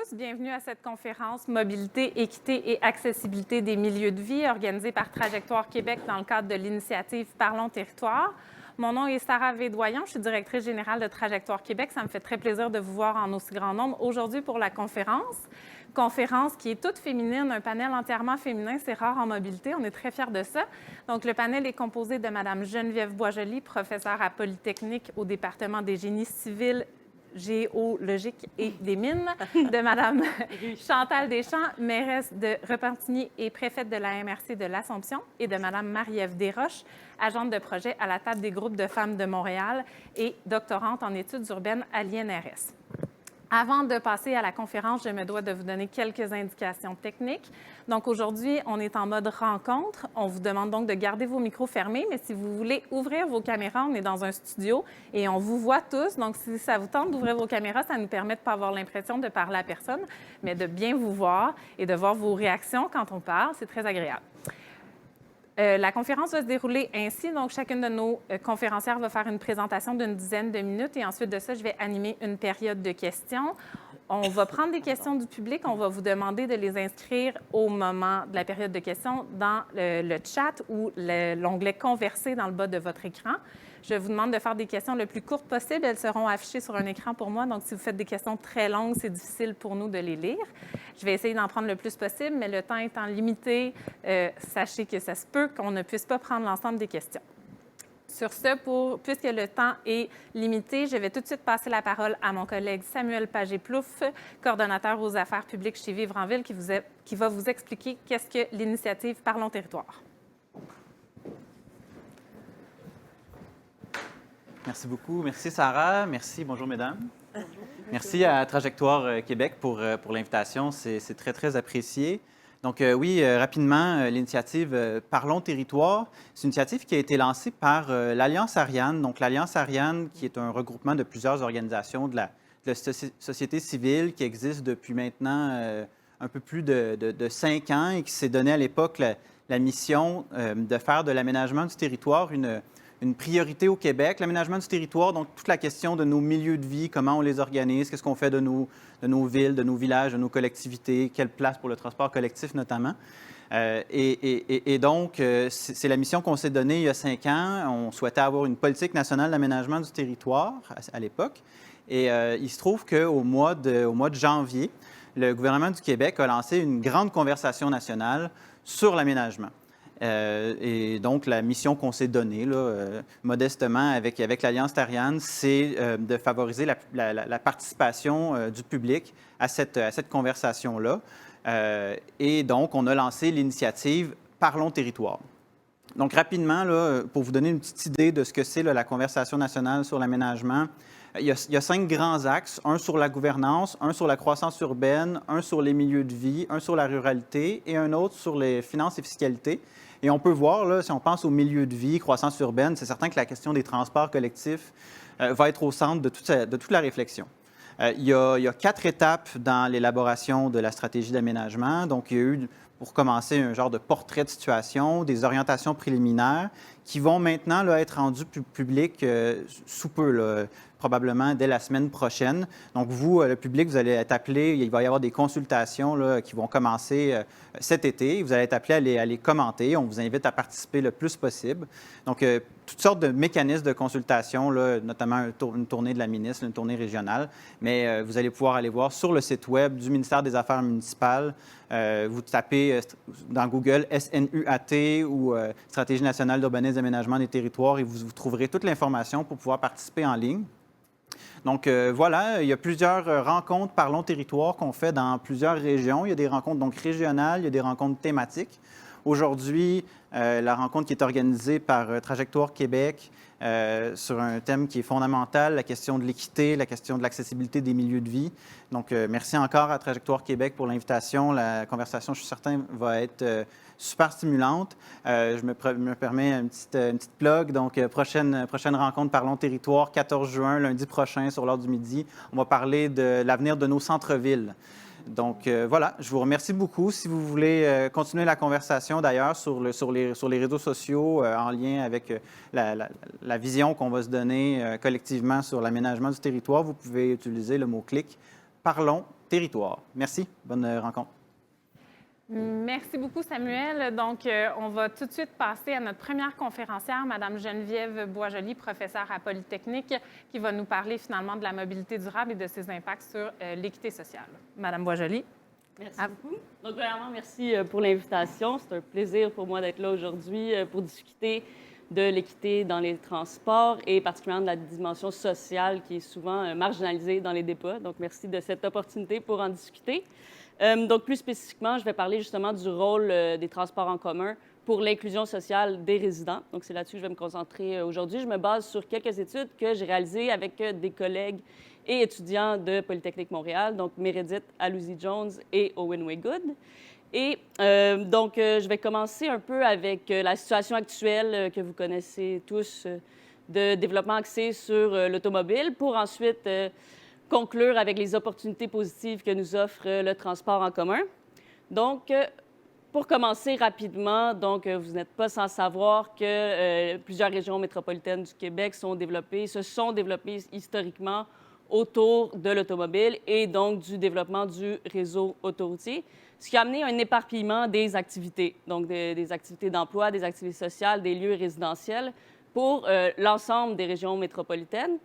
tous, bienvenue à cette conférence Mobilité, équité et accessibilité des milieux de vie organisée par Trajectoire Québec dans le cadre de l'initiative Parlons Territoire. Mon nom est Sarah Védoyon, je suis directrice générale de Trajectoire Québec. Ça me fait très plaisir de vous voir en aussi grand nombre aujourd'hui pour la conférence qui est toute féminine, un panel entièrement féminin, c'est rare en mobilité, on est très fiers de ça. Donc, le panel est composé de Mme Geneviève Boisjoli, professeure à Polytechnique au département des génies civils, géologique et des mines, de Mme Chantal Deschamps, mairesse de Repentigny et préfète de la MRC de l'Assomption, et de Mme Marie-Ève Desroches, agente de projet à la table des groupes de femmes de Montréal et doctorante en études urbaines à l'INRS. Avant de passer à la conférence, je me dois de vous donner quelques indications techniques. Donc aujourd'hui, on est en mode rencontre. On vous demande donc de garder vos micros fermés, mais si vous voulez ouvrir vos caméras, on est dans un studio et on vous voit tous. Donc si ça vous tente d'ouvrir vos caméras, ça nous permet de ne pas avoir l'impression de parler à personne, mais de bien vous voir et de voir vos réactions quand on parle. C'est très agréable. La conférence va se dérouler ainsi. Donc, chacune de nos conférencières va faire une présentation d'une dizaine de minutes et ensuite de ça, je vais animer une période de questions. On va prendre des questions du public. On va vous demander de les inscrire au moment de la période de questions dans le chat ou l'onglet « Converser » dans le bas de votre écran. Je vous demande de faire des questions le plus courtes possible. Elles seront affichées sur un écran pour moi. Donc, si vous faites des questions très longues, c'est difficile pour nous de les lire. Je vais essayer d'en prendre le plus possible, mais le temps étant limité, sachez que ça se peut qu'on ne puisse pas prendre l'ensemble des questions. Sur ce, puisque le temps est limité, je vais tout de suite passer la parole à mon collègue Samuel Pagé-Plouffe, coordonnateur aux affaires publiques chez Vivre en Ville, qui va vous expliquer qu'est-ce que l'initiative Parlons Territoire. Merci beaucoup. Merci, Sarah. Merci. Bonjour, mesdames. Merci à Trajectoire Québec pour l'invitation. C'est très, très apprécié. Donc, oui, rapidement, l'initiative Parlons Territoire, c'est une initiative qui a été lancée par l'Alliance Ariane. Donc, l'Alliance Ariane, qui est un regroupement de plusieurs organisations de la société civile qui existe depuis maintenant un peu plus de 5 ans et qui s'est donné à l'époque la mission de faire de l'aménagement du territoire une priorité au Québec. L'aménagement du territoire, donc toute la question de nos milieux de vie, comment on les organise, qu'est-ce qu'on fait de nos villes, de nos villages, de nos collectivités, quelle place pour le transport collectif notamment. Et donc, c'est la mission qu'on s'est donnée il y a 5 ans. On souhaitait avoir une politique nationale d'aménagement du territoire à l'époque. Et il se trouve qu'au mois de janvier, le gouvernement du Québec a lancé une grande conversation nationale sur l'aménagement. Et donc, la mission qu'on s'est donnée, là, modestement, avec l'Alliance Ariane, c'est de favoriser la participation du public à cette conversation-là. Et donc, on a lancé l'initiative Parlons Territoire. Donc, rapidement, là, pour vous donner une petite idée de ce que c'est la conversation nationale sur l'aménagement, il y a 5 grands axes, un sur la gouvernance, un sur la croissance urbaine, un sur les milieux de vie, un sur la ruralité et un autre sur les finances et fiscalité. Et on peut voir, là, si on pense au milieu de vie, croissance urbaine, c'est certain que la question des transports collectifs va être au centre de toute la réflexion. Il y a 4 étapes dans l'élaboration de la stratégie d'aménagement. Donc, il y a eu, pour commencer, un genre de portrait de situation, des orientations préliminaires qui vont maintenant là, être rendues publiques sous peu, là, probablement dès la semaine prochaine. Donc, vous, le public, vous allez être appelé, il va y avoir des consultations là, qui vont commencer cet été. Vous allez être appelé à les commenter. On vous invite à participer le plus possible. Donc, toutes sortes de mécanismes de consultation, là, notamment une tournée de la ministre, une tournée régionale. Mais vous allez pouvoir aller voir sur le site Web du ministère des Affaires municipales. Vous tapez dans Google SNUAT ou Stratégie nationale d'urbanisme et d'aménagement des territoires et vous trouverez toute l'information pour pouvoir participer en ligne. Donc, voilà, il y a plusieurs rencontres Parlons Territoire qu'on fait dans plusieurs régions. Il y a des rencontres donc régionales, il y a des rencontres thématiques. Aujourd'hui, la rencontre qui est organisée par Trajectoire Québec sur un thème qui est fondamental, la question de l'équité, la question de l'accessibilité des milieux de vie. Donc, merci encore à Trajectoire Québec pour l'invitation. La conversation, je suis certain, va être super stimulante. Je me permets une petite plug. Donc, prochaine rencontre Parlons Territoire, 14 juin, lundi prochain, sur l'heure du midi. On va parler de l'avenir de nos centres-villes. Donc, voilà, je vous remercie beaucoup. Si vous voulez continuer la conversation, d'ailleurs, sur les réseaux sociaux, en lien avec la vision qu'on va se donner collectivement sur l'aménagement du territoire, vous pouvez utiliser le mot-clic Parlons territoire. Merci. Bonne rencontre. Merci beaucoup, Samuel. Donc, on va tout de suite passer à notre première conférencière, Mme Geneviève Boisjoli, professeure à Polytechnique, qui va nous parler finalement de la mobilité durable et de ses impacts sur l'équité sociale. Mme Boisjoli. Merci beaucoup. Donc, premièrement, merci pour l'invitation. C'est un plaisir pour moi d'être là aujourd'hui pour discuter de l'équité dans les transports et particulièrement de la dimension sociale qui est souvent marginalisée dans les débats. Donc, merci de cette opportunité pour en discuter. Donc, plus spécifiquement, je vais parler justement du rôle des transports en commun pour l'inclusion sociale des résidents. Donc, c'est là-dessus que je vais me concentrer aujourd'hui. Je me base sur quelques études que j'ai réalisées avec des collègues et étudiants de Polytechnique Montréal, donc Meredith Alouzi-Jones et Owen Waygood. Et donc, je vais commencer un peu avec la situation actuelle que vous connaissez tous de développement axé sur l'automobile pour ensuite conclure avec les opportunités positives que nous offre le transport en commun. Donc, pour commencer rapidement, donc, vous n'êtes pas sans savoir que plusieurs régions métropolitaines du Québec se sont développées historiquement autour de l'automobile et donc du développement du réseau autoroutier, ce qui a amené un éparpillement des activités, donc des activités d'emploi, des activités sociales, des lieux résidentiels pour l'ensemble des régions métropolitaines.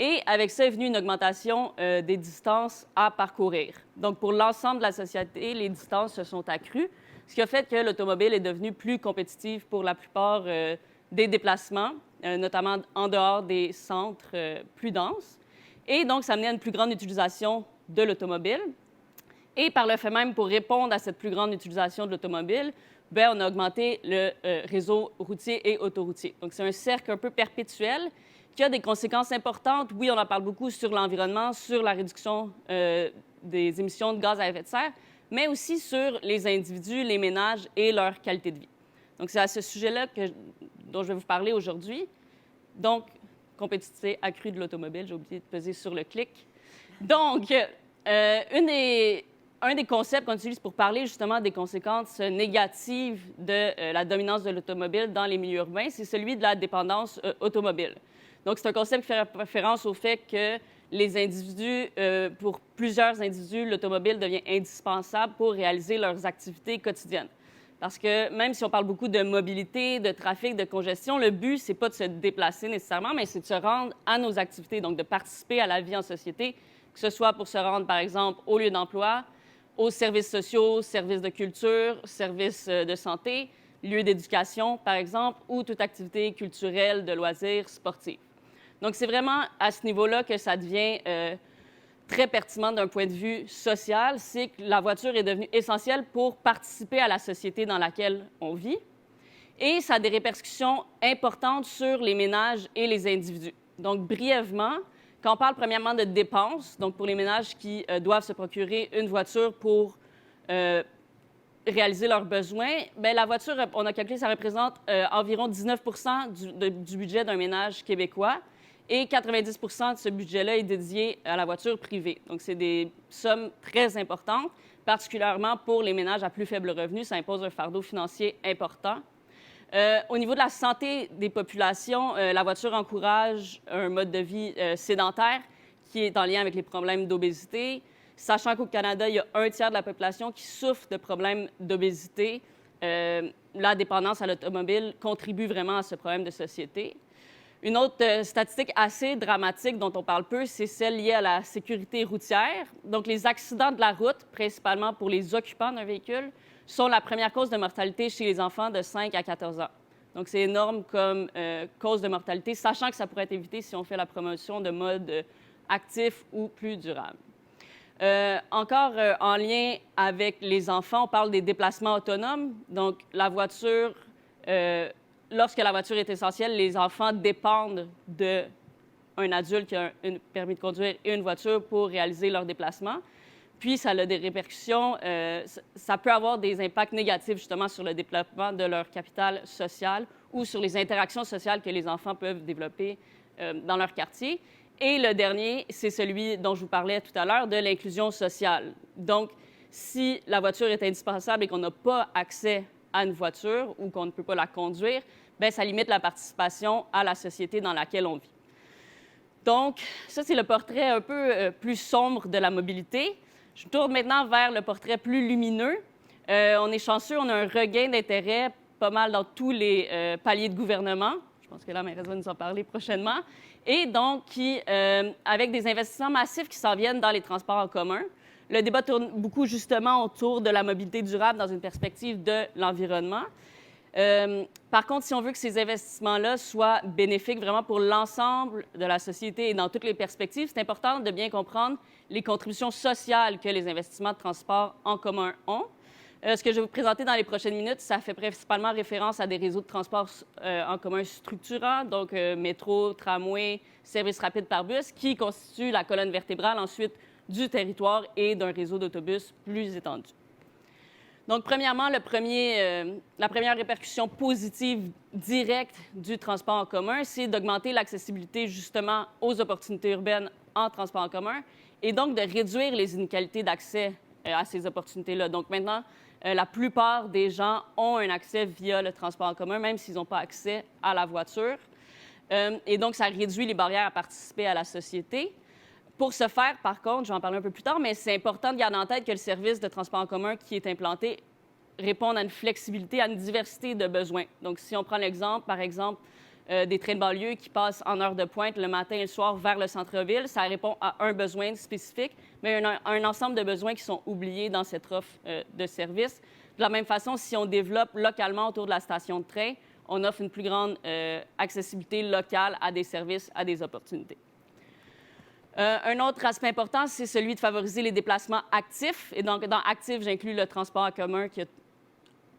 Et avec ça est venue une augmentation des distances à parcourir. Donc, pour l'ensemble de la société, les distances se sont accrues, ce qui a fait que l'automobile est devenue plus compétitive pour la plupart des déplacements, notamment en dehors des centres plus denses. Et donc, ça amenait à une plus grande utilisation de l'automobile. Et par le fait même, pour répondre à cette plus grande utilisation de l'automobile, bien, on a augmenté le réseau routier et autoroutier. Donc, c'est un cercle un peu perpétuel qui a des conséquences importantes. Oui, on en parle beaucoup sur l'environnement, sur la réduction des émissions de gaz à effet de serre, mais aussi sur les individus, les ménages et leur qualité de vie. Donc, c'est à ce sujet-là dont je vais vous parler aujourd'hui. Donc, compétitivité accrue de l'automobile. J'ai oublié de peser sur le clic. Donc, un des concepts qu'on utilise pour parler justement des conséquences négatives de la dominance de l'automobile dans les milieux urbains, c'est celui de la dépendance automobile. Donc, c'est un concept qui fait référence au fait que les individus, pour plusieurs individus, l'automobile devient indispensable pour réaliser leurs activités quotidiennes. Parce que même si on parle beaucoup de mobilité, de trafic, de congestion, le but, c'est pas de se déplacer nécessairement, mais c'est de se rendre à nos activités, donc de participer à la vie en société, que ce soit pour se rendre, par exemple, au lieu d'emploi, aux services sociaux, services de culture, services de santé, lieux d'éducation, par exemple, ou toute activité culturelle, de loisirs, sportive. Donc, c'est vraiment à ce niveau-là que ça devient très pertinent d'un point de vue social, c'est que la voiture est devenue essentielle pour participer à la société dans laquelle on vit. Et ça a des répercussions importantes sur les ménages et les individus. Donc, brièvement, quand on parle premièrement de dépenses, donc pour les ménages qui doivent se procurer une voiture pour réaliser leurs besoins, bien, la voiture, on a calculé, ça représente environ 19 du budget d'un ménage québécois. Et 90 de ce budget-là est dédié à la voiture privée. Donc, c'est des sommes très importantes, particulièrement pour les ménages à plus faible revenu. Ça impose un fardeau financier important. Au niveau de la santé des populations, la voiture encourage un mode de vie sédentaire qui est en lien avec les problèmes d'obésité. Sachant qu'au Canada, il y a un tiers de la population qui souffre de problèmes d'obésité, la dépendance à l'automobile contribue vraiment à ce problème de société. Une autre statistique assez dramatique dont on parle peu, c'est celle liée à la sécurité routière. Donc, les accidents de la route, principalement pour les occupants d'un véhicule, sont la première cause de mortalité chez les enfants de 5 à 14 ans. Donc, c'est énorme comme cause de mortalité, sachant que ça pourrait être évité si on fait la promotion de modes actifs ou plus durables. Encore en lien avec les enfants, on parle des déplacements autonomes. Donc, la voiture... Lorsque la voiture est essentielle, les enfants dépendent d'un adulte qui a un permis de conduire et une voiture pour réaliser leurs déplacements. Puis, ça a des répercussions. Ça peut avoir des impacts négatifs, justement, sur le développement de leur capital social ou sur les interactions sociales que les enfants peuvent développer dans leur quartier. Et le dernier, c'est celui dont je vous parlais tout à l'heure, de l'inclusion sociale. Donc, si la voiture est indispensable et qu'on n'a pas accès à une voiture ou qu'on ne peut pas la conduire, bien, ça limite la participation à la société dans laquelle on vit. Donc, ça, c'est le portrait un peu plus sombre de la mobilité. Je tourne maintenant vers le portrait plus lumineux. On est chanceux, on a un regain d'intérêt pas mal dans tous les paliers de gouvernement. Je pense que la mairesse va nous en parler prochainement. Et donc, avec des investissements massifs qui s'en viennent dans les transports en commun. Le débat tourne beaucoup justement autour de la mobilité durable dans une perspective de l'environnement. Par contre, si on veut que ces investissements-là soient bénéfiques vraiment pour l'ensemble de la société et dans toutes les perspectives, c'est important de bien comprendre les contributions sociales que les investissements de transport en commun ont. Ce que je vais vous présenter dans les prochaines minutes, ça fait principalement référence à des réseaux de transport en commun structurants, donc métro, tramway, services rapides par bus, qui constituent la colonne vertébrale ensuite du territoire et d'un réseau d'autobus plus étendu. Donc, premièrement, la première répercussion positive directe du transport en commun, c'est d'augmenter l'accessibilité justement aux opportunités urbaines en transport en commun et donc de réduire les inégalités d'accès à ces opportunités-là. Donc, maintenant, la plupart des gens ont un accès via le transport en commun, même s'ils n'ont pas accès à la voiture. Et donc, ça réduit les barrières à participer à la société. Pour ce faire, par contre, je vais en parler un peu plus tard, mais c'est important de garder en tête que le service de transport en commun qui est implanté répond à une flexibilité, à une diversité de besoins. Donc, si on prend l'exemple, par exemple, des trains de banlieue qui passent en heure de pointe le matin et le soir vers le centre-ville, ça répond à un besoin spécifique, mais un ensemble de besoins qui sont oubliés dans cette offre de service. De la même façon, si on développe localement autour de la station de train, on offre une plus grande accessibilité locale à des services, à des opportunités. Un autre aspect important, c'est celui de favoriser les déplacements actifs. Et donc, dans actifs, j'inclus le transport en commun qui a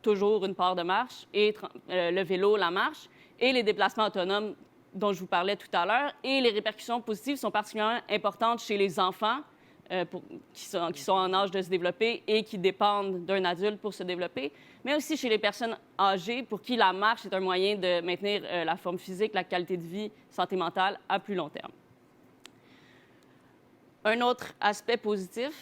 toujours une part de marche, et le vélo, la marche, et les déplacements autonomes dont je vous parlais tout à l'heure. Et les répercussions positives sont particulièrement importantes chez les enfants qui sont en âge de se développer et qui dépendent d'un adulte pour se développer, mais aussi chez les personnes âgées pour qui la marche est un moyen de maintenir la forme physique, la qualité de vie, santé mentale à plus long terme. Un autre aspect positif,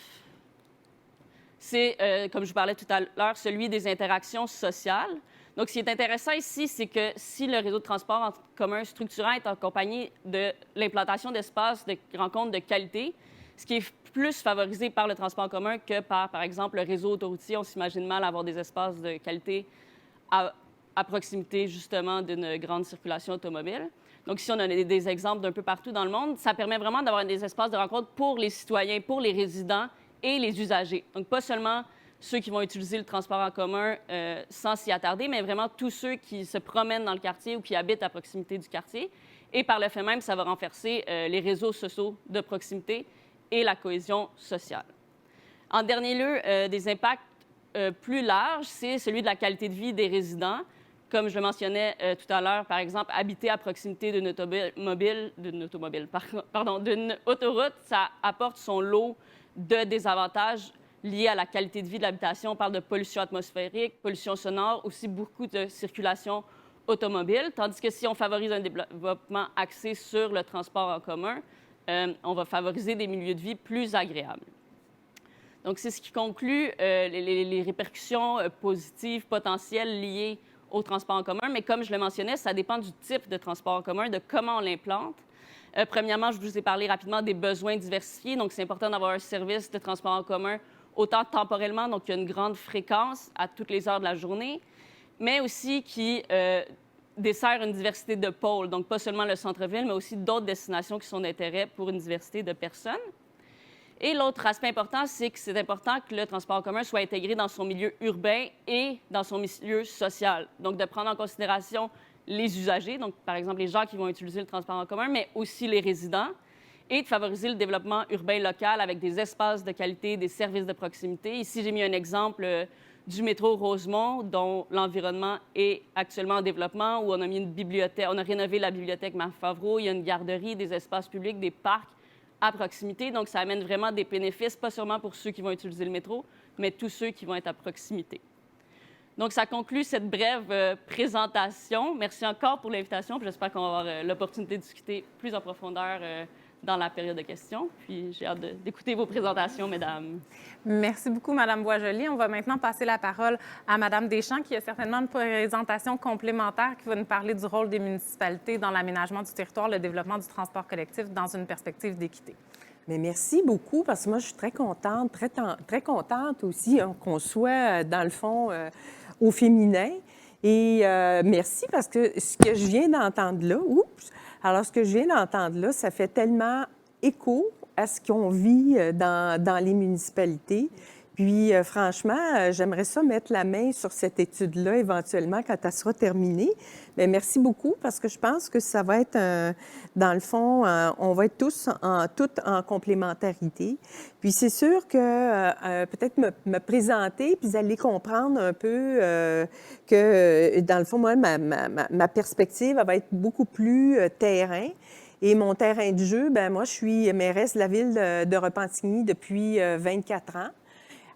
c'est, comme je vous parlais tout à l'heure, celui des interactions sociales. Donc, ce qui est intéressant ici, c'est que si le réseau de transport en commun structurant est accompagné de l'implantation d'espaces de rencontres de qualité, ce qui est plus favorisé par le transport en commun que par exemple, le réseau autoroutier. On s'imagine mal avoir des espaces de qualité à proximité, justement, d'une grande circulation automobile. Donc, ici, on a des exemples d'un peu partout dans le monde. Ça permet vraiment d'avoir des espaces de rencontre pour les citoyens, pour les résidents et les usagers. Donc, pas seulement ceux qui vont utiliser le transport en commun sans s'y attarder, mais vraiment tous ceux qui se promènent dans le quartier ou qui habitent à proximité du quartier. Et par le fait même, ça va renforcer les réseaux sociaux de proximité et la cohésion sociale. En dernier lieu, des impacts plus larges, c'est celui de la qualité de vie des résidents. Comme je le mentionnais tout à l'heure, par exemple, habiter à proximité d'une autoroute, ça apporte son lot de désavantages liés à la qualité de vie de l'habitation. On parle de pollution atmosphérique, pollution sonore, aussi beaucoup de circulation automobile. Tandis que si on favorise un développement axé sur le transport en commun, on va favoriser des milieux de vie plus agréables. Donc, c'est ce qui conclut les répercussions positives potentielles liées au transport en commun, mais comme je le mentionnais, ça dépend du type de transport en commun, de comment on l'implante. Premièrement, je vous ai parlé rapidement des besoins diversifiés, donc c'est important d'avoir un service de transport en commun autant temporellement, donc il y a une grande fréquence à toutes les heures de la journée, mais aussi qui dessert une diversité de pôles, donc pas seulement le centre-ville, mais aussi d'autres destinations qui sont d'intérêt pour une diversité de personnes. Et l'autre aspect important, c'est que c'est important que le transport en commun soit intégré dans son milieu urbain et dans son milieu social. Donc, de prendre en considération les usagers, donc par exemple les gens qui vont utiliser le transport en commun, mais aussi les résidents, et de favoriser le développement urbain local avec des espaces de qualité, des services de proximité. Ici, j'ai mis un exemple du métro Rosemont, dont l'environnement est actuellement en développement, où on a mis une bibliothèque, on a rénové la bibliothèque Marc Favreau, il y a une garderie, des espaces publics, des parcs à proximité. Donc, ça amène vraiment des bénéfices, pas seulement pour ceux qui vont utiliser le métro, mais tous ceux qui vont être à proximité. Donc, ça conclut cette brève présentation. Merci encore pour l'invitation. J'espère qu'on va avoir l'opportunité de discuter plus en profondeur dans la période de questions. Puis j'ai hâte d'écouter vos présentations, mesdames. Merci beaucoup, Mme Boisjoli. On va maintenant passer la parole à Mme Deschamps, qui a certainement une présentation complémentaire qui va nous parler du rôle des municipalités dans l'aménagement du territoire, le développement du transport collectif dans une perspective d'équité. Mais merci beaucoup, parce que moi, je suis très contente, très contente aussi qu'on soit, dans le fond, au féminin. Et merci, parce que ce que je viens d'entendre là, ce que je viens d'entendre là, ça fait tellement écho à ce qu'on vit dans les municipalités. Puis, franchement, j'aimerais ça mettre la main sur cette étude-là éventuellement quand elle sera terminée. Bien, merci beaucoup parce que je pense que ça va être, dans le fond, on va être toutes en complémentarité. Puis, c'est sûr que peut-être me présenter, puis vous allez comprendre un peu que, dans le fond, moi, ma perspective elle va être beaucoup plus terrain. Et mon terrain de jeu, bien, moi, je suis mairesse de la ville de Repentigny depuis 24 ans.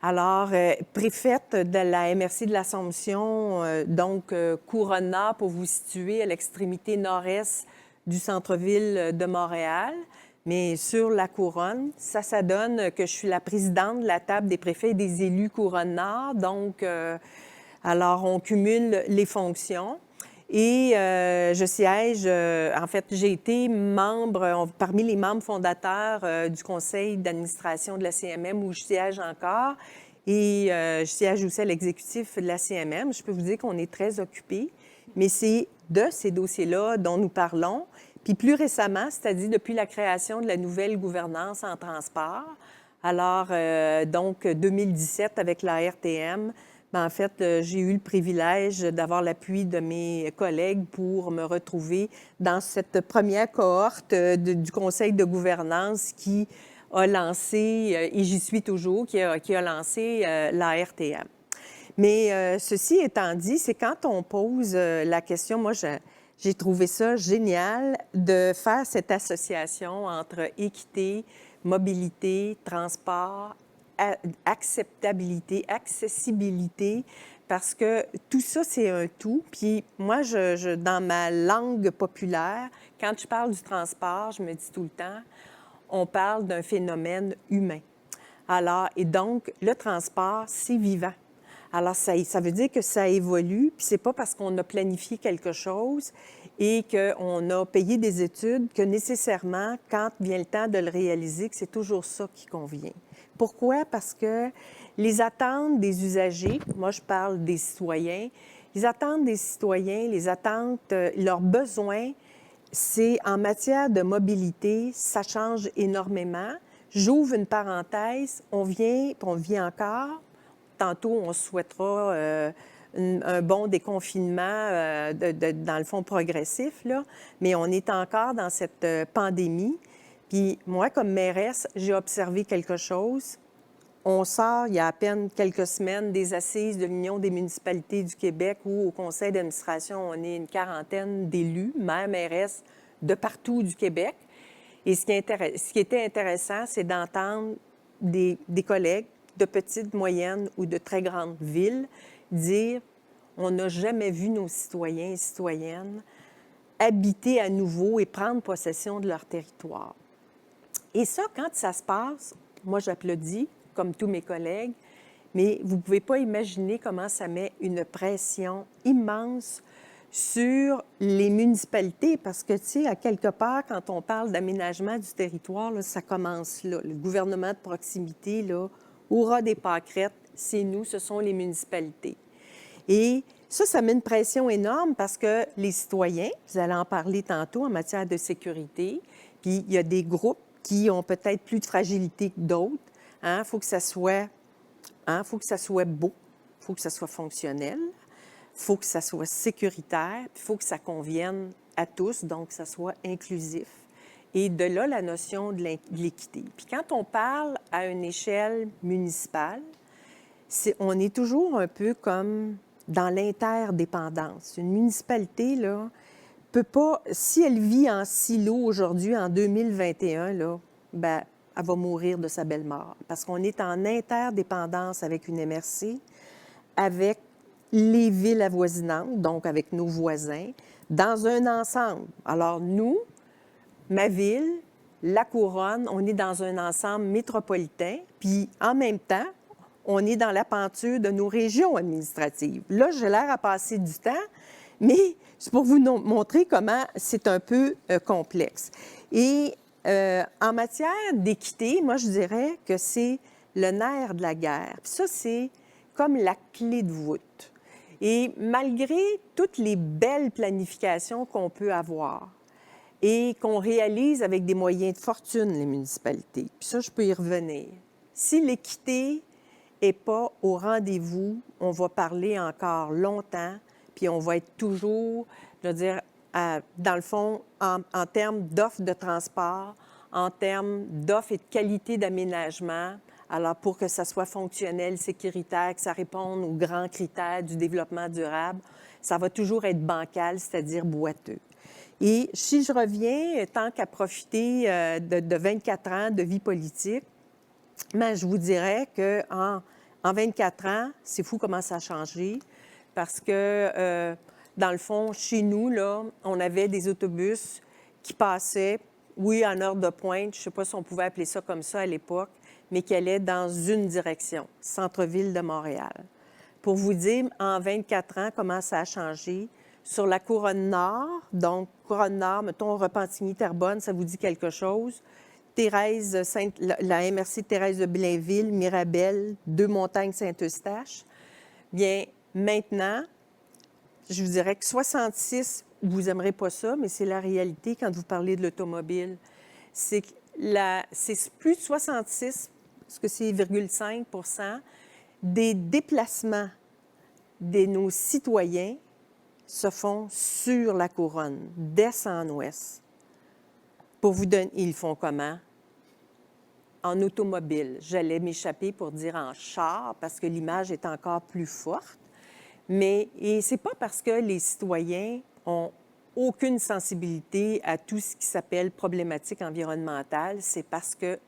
Alors, préfète de la MRC de l'Assomption, donc Couronne-Nord, pour vous situer à l'extrémité nord-est du centre-ville de Montréal. Mais sur la Couronne, ça donne que je suis la présidente de la table des préfets et des élus Couronne-Nord. Donc, alors, on cumule les fonctions. Et je siège, en fait, j'ai été membre, parmi les membres fondateurs du conseil d'administration de la CMM où je siège encore. Et je siège aussi à l'exécutif de la CMM. Je peux vous dire qu'on est très occupés, mais c'est de ces dossiers-là dont nous parlons. Puis plus récemment, c'est-à-dire depuis la création de la nouvelle gouvernance en transport, alors donc 2017 avec la RTM, bien, en fait, j'ai eu le privilège d'avoir l'appui de mes collègues pour me retrouver dans cette première cohorte du conseil de gouvernance qui a lancé, et j'y suis toujours, qui a lancé la RTM. Mais ceci étant dit, c'est quand on pose la question, moi, j'ai trouvé ça génial de faire cette association entre équité, mobilité, transport, acceptabilité, accessibilité, parce que tout ça, c'est un tout. Puis moi, dans ma langue populaire, quand je parle du transport, je me dis tout le temps, on parle d'un phénomène humain. Alors, et donc, le transport, c'est vivant. Alors, ça veut dire que ça évolue, puis c'est pas parce qu'on a planifié quelque chose et qu'on a payé des études que nécessairement, quand vient le temps de le réaliser, que c'est toujours ça qui convient. Pourquoi? Parce que les attentes des usagers, moi je parle des citoyens, les attentes des citoyens, les attentes, leurs besoins, c'est en matière de mobilité, ça change énormément. J'ouvre une parenthèse, on vit encore. Tantôt, on souhaitera un bon déconfinement, dans le fond progressif, là, mais on est encore dans cette pandémie. Puis moi, comme mairesse, j'ai observé quelque chose. On sort, il y a à peine quelques semaines, des assises de l'Union des municipalités du Québec où, au conseil d'administration, on est une quarantaine d'élus, maires, mairesses, de partout du Québec. Et ce qui était intéressant, c'est d'entendre des collègues de petites, moyennes ou de très grandes villes dire « on n'a jamais vu nos citoyens et citoyennes habiter à nouveau et prendre possession de leur territoire ». Et ça, quand ça se passe, moi, j'applaudis, comme tous mes collègues, mais vous ne pouvez pas imaginer comment ça met une pression immense sur les municipalités, parce que, tu sais, à quelque part, quand on parle d'aménagement du territoire, là, ça commence là. Le gouvernement de proximité, là, aura des pâquerettes, c'est nous, ce sont les municipalités. Et ça met une pression énorme parce que les citoyens, vous allez en parler tantôt en matière de sécurité, puis il y a des groupes qui ont peut-être plus de fragilité que d'autres. Il faut que ça soit beau, il faut que ça soit fonctionnel, il faut que ça soit sécuritaire, puis il faut que ça convienne à tous, donc que ça soit inclusif. Et de là, la notion de l'équité. Puis quand on parle à une échelle municipale, on est toujours un peu comme dans l'interdépendance. Une municipalité, là, peut pas, si elle vit en silo aujourd'hui, en 2021, là, bien, elle va mourir de sa belle mort. Parce qu'on est en interdépendance avec une MRC, avec les villes avoisinantes, donc avec nos voisins, dans un ensemble. Alors, nous, ma ville, la Couronne, on est dans un ensemble métropolitain, puis en même temps, on est dans la peinture de nos régions administratives. Là, j'ai l'air à passer du temps, mais c'est pour vous montrer comment c'est un peu complexe. Et en matière d'équité, moi, je dirais que c'est le nerf de la guerre. Puis ça, c'est comme la clé de voûte. Et malgré toutes les belles planifications qu'on peut avoir et qu'on réalise avec des moyens de fortune, les municipalités, puis ça, je peux y revenir, si l'équité n'est pas au rendez-vous, on va parler encore longtemps, puis on va être toujours, je veux dire, dans le fond, en termes d'offres de transport, en termes d'offres et de qualité d'aménagement, alors pour que ça soit fonctionnel, sécuritaire, que ça réponde aux grands critères du développement durable, ça va toujours être bancal, c'est-à-dire boiteux. Et si je reviens, tant qu'à profiter de 24 ans de vie politique, bien, je vous dirais qu'en 24 ans, c'est fou comment ça a changé, parce que, dans le fond, chez nous, là, on avait des autobus qui passaient, oui, en heure de pointe, je ne sais pas si on pouvait appeler ça comme ça à l'époque, mais qui allaient dans une direction, centre-ville de Montréal. Pour vous dire, en 24 ans, comment ça a changé, sur la Couronne Nord, donc Couronne Nord, mettons Repentigny-Terrebonne, ça vous dit quelque chose, la MRC Thérèse de Blainville, Mirabel, Deux-Montagnes-Saint-Eustache. Bien, maintenant, je vous dirais que 66, vous n'aimerez pas ça, mais c'est la réalité quand vous parlez de l'automobile. C'est plus de 66, parce que c'est 0,5 % des déplacements de nos citoyens se font sur la Couronne, d'est en ouest. Pour vous donner, ils font comment? En automobile. J'allais m'échapper pour dire en char, parce que l'image est encore plus forte. Mais c'est pas parce que les citoyens ont aucune sensibilité à tout ce qui s'appelle problématique environnementale, c'est parce qu'il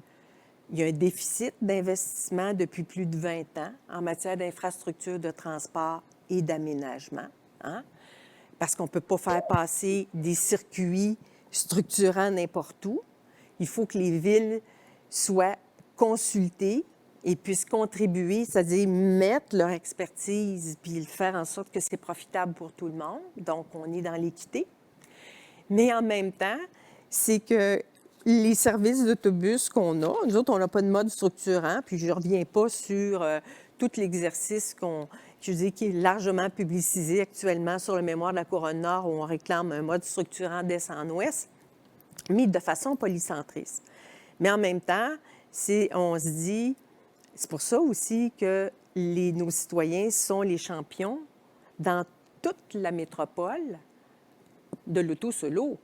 y a un déficit d'investissement depuis plus de 20 ans en matière d'infrastructures de transport et d'aménagement. Hein? Parce qu'on ne peut pas faire passer des circuits structurants n'importe où. Il faut que les villes soient consultées et puissent contribuer, c'est-à-dire mettre leur expertise puis faire en sorte que c'est profitable pour tout le monde. Donc, on est dans l'équité. Mais en même temps, c'est que les services d'autobus qu'on a, nous autres, on n'a pas de mode structurant, puis je ne reviens pas sur tout l'exercice qui est largement publicisé actuellement sur le mémoire de la Couronne Nord, où on réclame un mode structurant d'est en ouest, mais de façon polycentriste. Mais en même temps, on se dit, c'est pour ça aussi que nos citoyens sont les champions dans toute la métropole de l'auto-solo.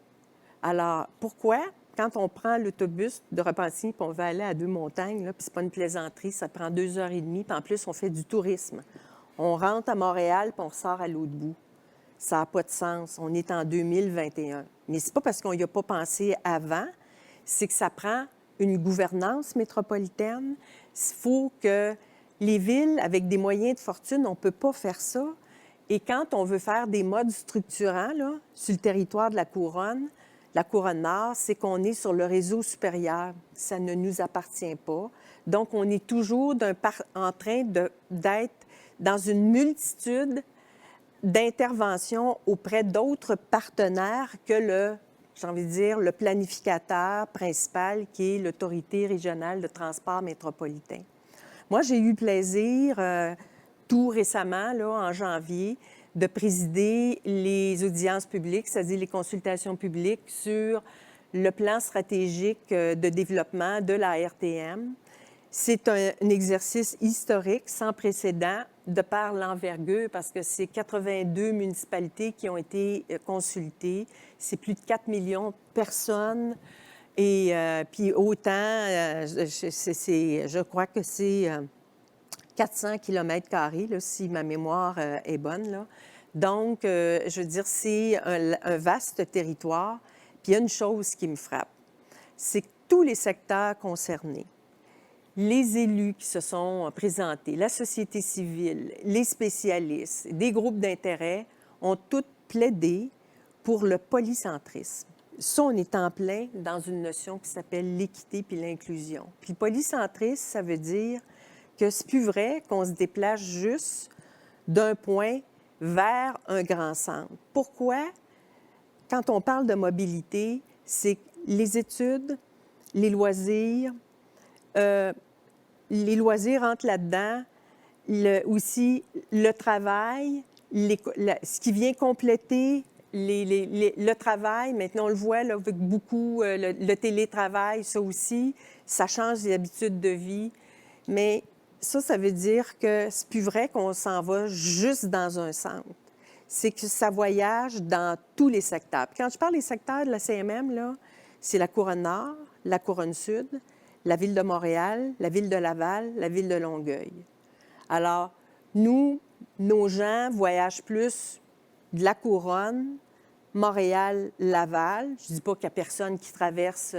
Alors, pourquoi, quand on prend l'autobus de Repentigny puis on va aller à Deux-Montagnes, là, puis c'est pas une plaisanterie, ça prend 2h30, puis en plus, on fait du tourisme. On rentre à Montréal puis on ressort à l'autre bout. Ça n'a pas de sens. On est en 2021. Mais c'est pas parce qu'on n'y a pas pensé avant, c'est que ça prend une gouvernance métropolitaine. Il faut que les villes, avec des moyens de fortune, on ne peut pas faire ça. Et quand on veut faire des modes structurants là, sur le territoire de la Couronne Nord, c'est qu'on est sur le réseau supérieur. Ça ne nous appartient pas. Donc, on est toujours en train d'être dans une multitude d'interventions auprès d'autres partenaires que le planificateur principal, qui est l'Autorité régionale de transport métropolitain. Moi, j'ai eu le plaisir, tout récemment, là, en janvier, de présider les audiences publiques, c'est-à-dire les consultations publiques sur le plan stratégique de développement de la RTM. C'est un exercice historique sans précédent de par l'envergure, parce que c'est 82 municipalités qui ont été consultées. C'est plus de 4 millions de personnes. Et puis autant, je crois que c'est 400 km², là, si ma mémoire est bonne, là. Donc, je veux dire, c'est un vaste territoire. Puis il y a une chose qui me frappe, c'est que tous les secteurs concernés, les élus qui se sont présentés, la société civile, les spécialistes, des groupes d'intérêt ont tous plaidé pour le polycentrisme. ça, on est en plein dans une notion qui s'appelle l'équité puis l'inclusion. Puis polycentrisme, ça veut dire que c'est plus vrai qu'on se déplace juste d'un point vers un grand centre. Pourquoi? Quand on parle de mobilité, c'est les études, les loisirs entrent là-dedans, aussi le travail, ce qui vient compléter le travail. Maintenant, on le voit là, avec beaucoup, le télétravail, ça aussi, ça change les habitudes de vie. Mais ça veut dire que c'est plus vrai qu'on s'en va juste dans un centre. C'est que ça voyage dans tous les secteurs. Puis quand je parle des secteurs de la CMM, là, c'est la Couronne Nord, la Couronne Sud, la Ville de Montréal, la Ville de Laval, la Ville de Longueuil. Alors, nous, nos gens voyagent plus de la Couronne, Montréal, Laval. Je ne dis pas qu'il n'y a personne qui traverse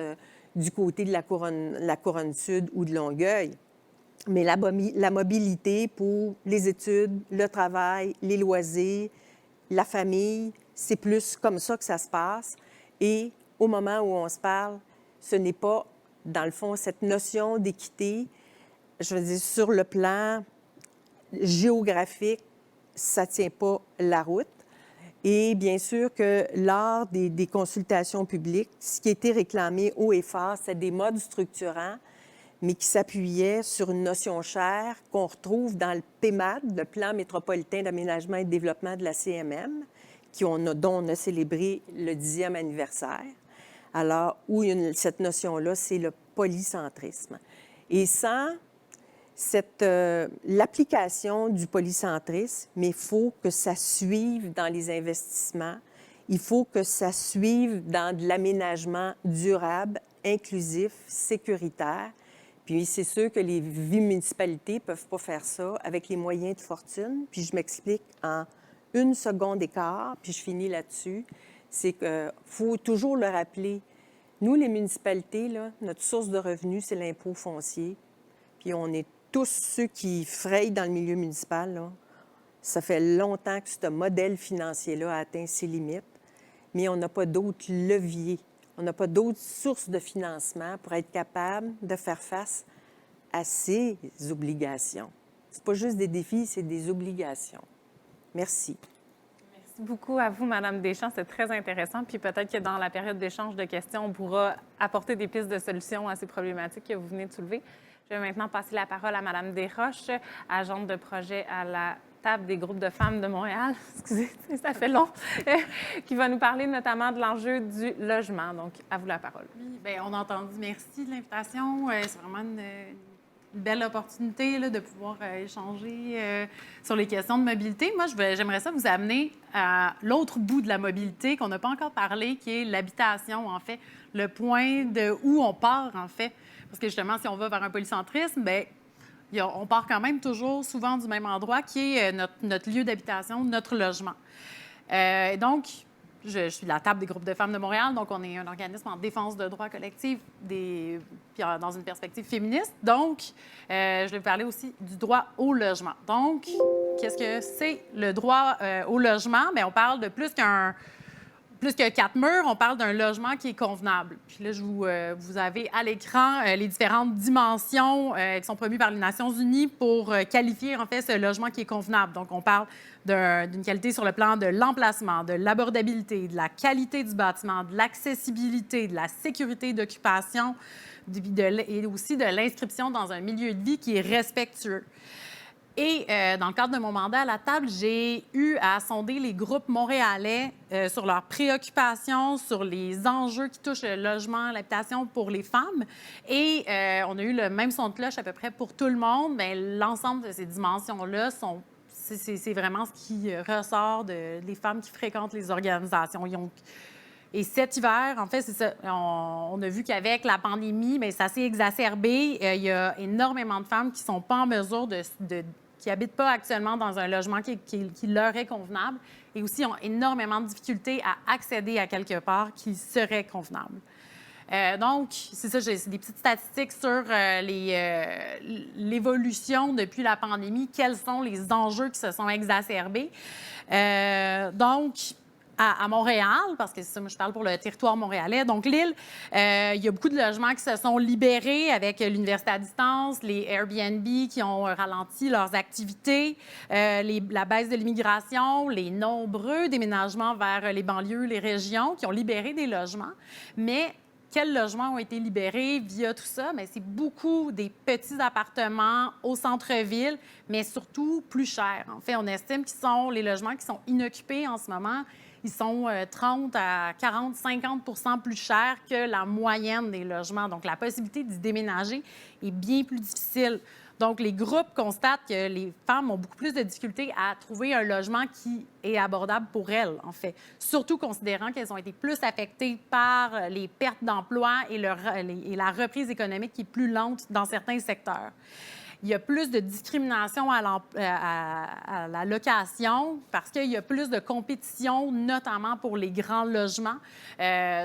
du côté de la Couronne Sud ou de Longueuil, mais la mobilité pour les études, le travail, les loisirs, la famille, c'est plus comme ça que ça se passe. Et au moment où on se parle, ce n'est pas, dans le fond, cette notion d'équité, je veux dire, sur le plan géographique, ça ne tient pas la route. Et bien sûr que lors des consultations publiques, ce qui a été réclamé haut et fort, c'est des modes structurants, mais qui s'appuyaient sur une notion chère qu'on retrouve dans le PMAD, le Plan métropolitain d'aménagement et de développement de la CMM, dont on a célébré le 10e anniversaire. Alors, où cette notion-là, c'est le polycentrisme. Et sans l'application du polycentrisme, mais il faut que ça suive dans les investissements, il faut que ça suive dans de l'aménagement durable, inclusif, sécuritaire. Puis c'est sûr que les municipalités ne peuvent pas faire ça avec les moyens de fortune. Puis je m'explique en 1 seconde et quart, puis je finis là-dessus. C'est qu'il faut toujours le rappeler. Nous, les municipalités, là, notre source de revenus, c'est l'impôt foncier. Puis on est tous ceux qui frayent dans le milieu municipal, là. Ça fait longtemps que ce modèle financier-là a atteint ses limites, mais on n'a pas d'autres leviers. On n'a pas d'autres sources de financement pour être capable de faire face à ces obligations. C'est pas juste des défis, c'est des obligations. Merci. Merci beaucoup à vous, Mme Deschamps. C'est très intéressant. Puis peut-être que dans la période d'échange de questions, on pourra apporter des pistes de solutions à ces problématiques que vous venez de soulever. Je vais maintenant passer la parole à Mme Desroches, agente de projet à la table des groupes de femmes de Montréal, excusez, ça fait long, qui va nous parler notamment de l'enjeu du logement. Donc, à vous la parole. Oui, bien, on a entendu. Merci de l'invitation. C'est vraiment une belle opportunité là, de pouvoir échanger sur les questions de mobilité. Moi, j'aimerais ça vous amener à l'autre bout de la mobilité qu'on n'a pas encore parlé, qui est l'habitation, en fait, le point de où on part, en fait. Parce que justement, si on va vers un polycentrisme, bien, on part quand même toujours souvent du même endroit qui est notre lieu d'habitation, notre logement. Donc, je suis de la table des groupes de femmes de Montréal, donc on est un organisme en défense de droits collectifs puis dans une perspective féministe. Donc, je vais vous parler aussi du droit au logement. Donc, qu'est-ce que c'est le droit au logement? Bien, on parle de plus que 4 murs, on parle d'un logement qui est convenable. Puis là, vous avez à l'écran les différentes dimensions qui sont promues par les Nations unies pour qualifier, en fait, ce logement qui est convenable. Donc, on parle d'une qualité sur le plan de l'emplacement, de l'abordabilité, de la qualité du bâtiment, de l'accessibilité, de la sécurité d'occupation et aussi de l'inscription dans un milieu de vie qui est respectueux. Et dans le cadre de mon mandat à la table, j'ai eu à sonder les groupes montréalais sur leurs préoccupations, sur les enjeux qui touchent le logement, l'habitation pour les femmes. Et on a eu le même son de cloche à peu près pour tout le monde. Bien, l'ensemble de ces dimensions-là, c'est vraiment ce qui ressort des femmes qui fréquentent les organisations. Et cet hiver, en fait, c'est ça. On a vu qu'avec la pandémie, bien, ça s'est exacerbé. Il y a énormément de femmes qui ne sont pas en mesure qui n'habitent pas actuellement dans un logement qui leur est convenable et aussi ont énormément de difficultés à accéder à quelque part qui serait convenable. Donc, c'est ça, j'ai des petites statistiques sur l'évolution depuis la pandémie. Quels sont les enjeux qui se sont exacerbés? Donc, à Montréal, parce que c'est ça, moi, je parle pour le territoire montréalais. Donc, l'île, il y a beaucoup de logements qui se sont libérés avec l'université à distance, les Airbnb qui ont ralenti leurs activités, la baisse de l'immigration, les nombreux déménagements vers les banlieues, les régions qui ont libéré des logements. Mais quels logements ont été libérés via tout ça? Bien, c'est beaucoup des petits appartements au centre-ville, mais surtout plus chers. En fait, on estime qu'ils sont les logements qui sont inoccupés en ce moment. Ils sont 30 à 40, 50 plus chers que la moyenne des logements. Donc, la possibilité d'y déménager est bien plus difficile. Donc, les groupes constatent que les femmes ont beaucoup plus de difficultés à trouver un logement qui est abordable pour elles, en fait. Surtout considérant qu'elles ont été plus affectées par les pertes d'emplois et la reprise économique qui est plus lente dans certains secteurs. Il y a plus de discrimination à la location parce qu'il y a plus de compétition, notamment pour les grands logements.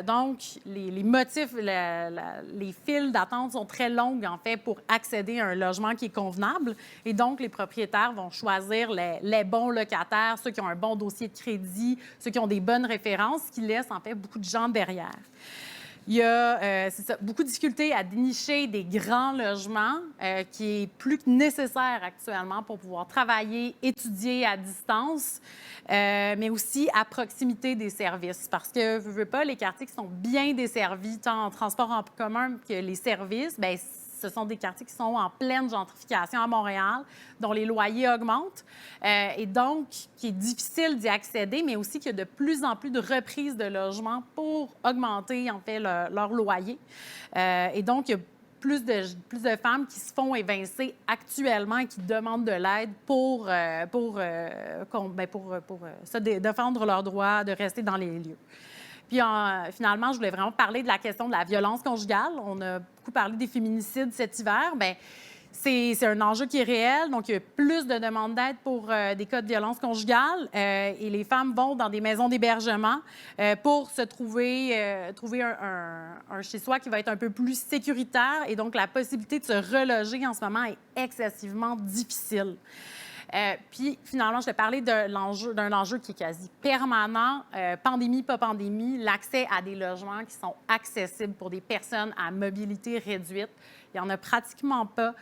Donc, les motifs, les files d'attente sont très longues, en fait, pour accéder à un logement qui est convenable. Et donc, les propriétaires vont choisir les bons locataires, ceux qui ont un bon dossier de crédit, ceux qui ont des bonnes références, ce qui laisse, en fait, beaucoup de gens derrière. Il y a beaucoup de difficultés à dénicher des grands logements qui est plus que nécessaire actuellement pour pouvoir travailler, étudier à distance, mais aussi à proximité des services. Parce que, veux pas, les quartiers qui sont bien desservis, tant en transport en commun que les services, bien, ce sont des quartiers qui sont en pleine gentrification à Montréal, dont les loyers augmentent et donc qui est difficile d'y accéder, mais aussi qu'il y a de plus en plus de reprises de logements pour augmenter, en fait, leur loyer. Et donc, il y a plus de femmes qui se font évincer actuellement et qui demandent de l'aide pour se défendre leur droit de rester dans les lieux. Puis, finalement, je voulais vraiment parler de la question de la violence conjugale. On a beaucoup parlé des féminicides cet hiver. Bien, c'est un enjeu qui est réel. Donc, il y a plus de demandes d'aide pour des cas de violence conjugale. Et les femmes vont dans des maisons d'hébergement pour se trouver un chez-soi qui va être un peu plus sécuritaire. Et donc, la possibilité de se reloger en ce moment est excessivement difficile. Puis, finalement, je vais parler d'un enjeu qui est quasi permanent. Pandémie, pas pandémie, l'accès à des logements qui sont accessibles pour des personnes à mobilité réduite. Il n'y en a pratiquement pas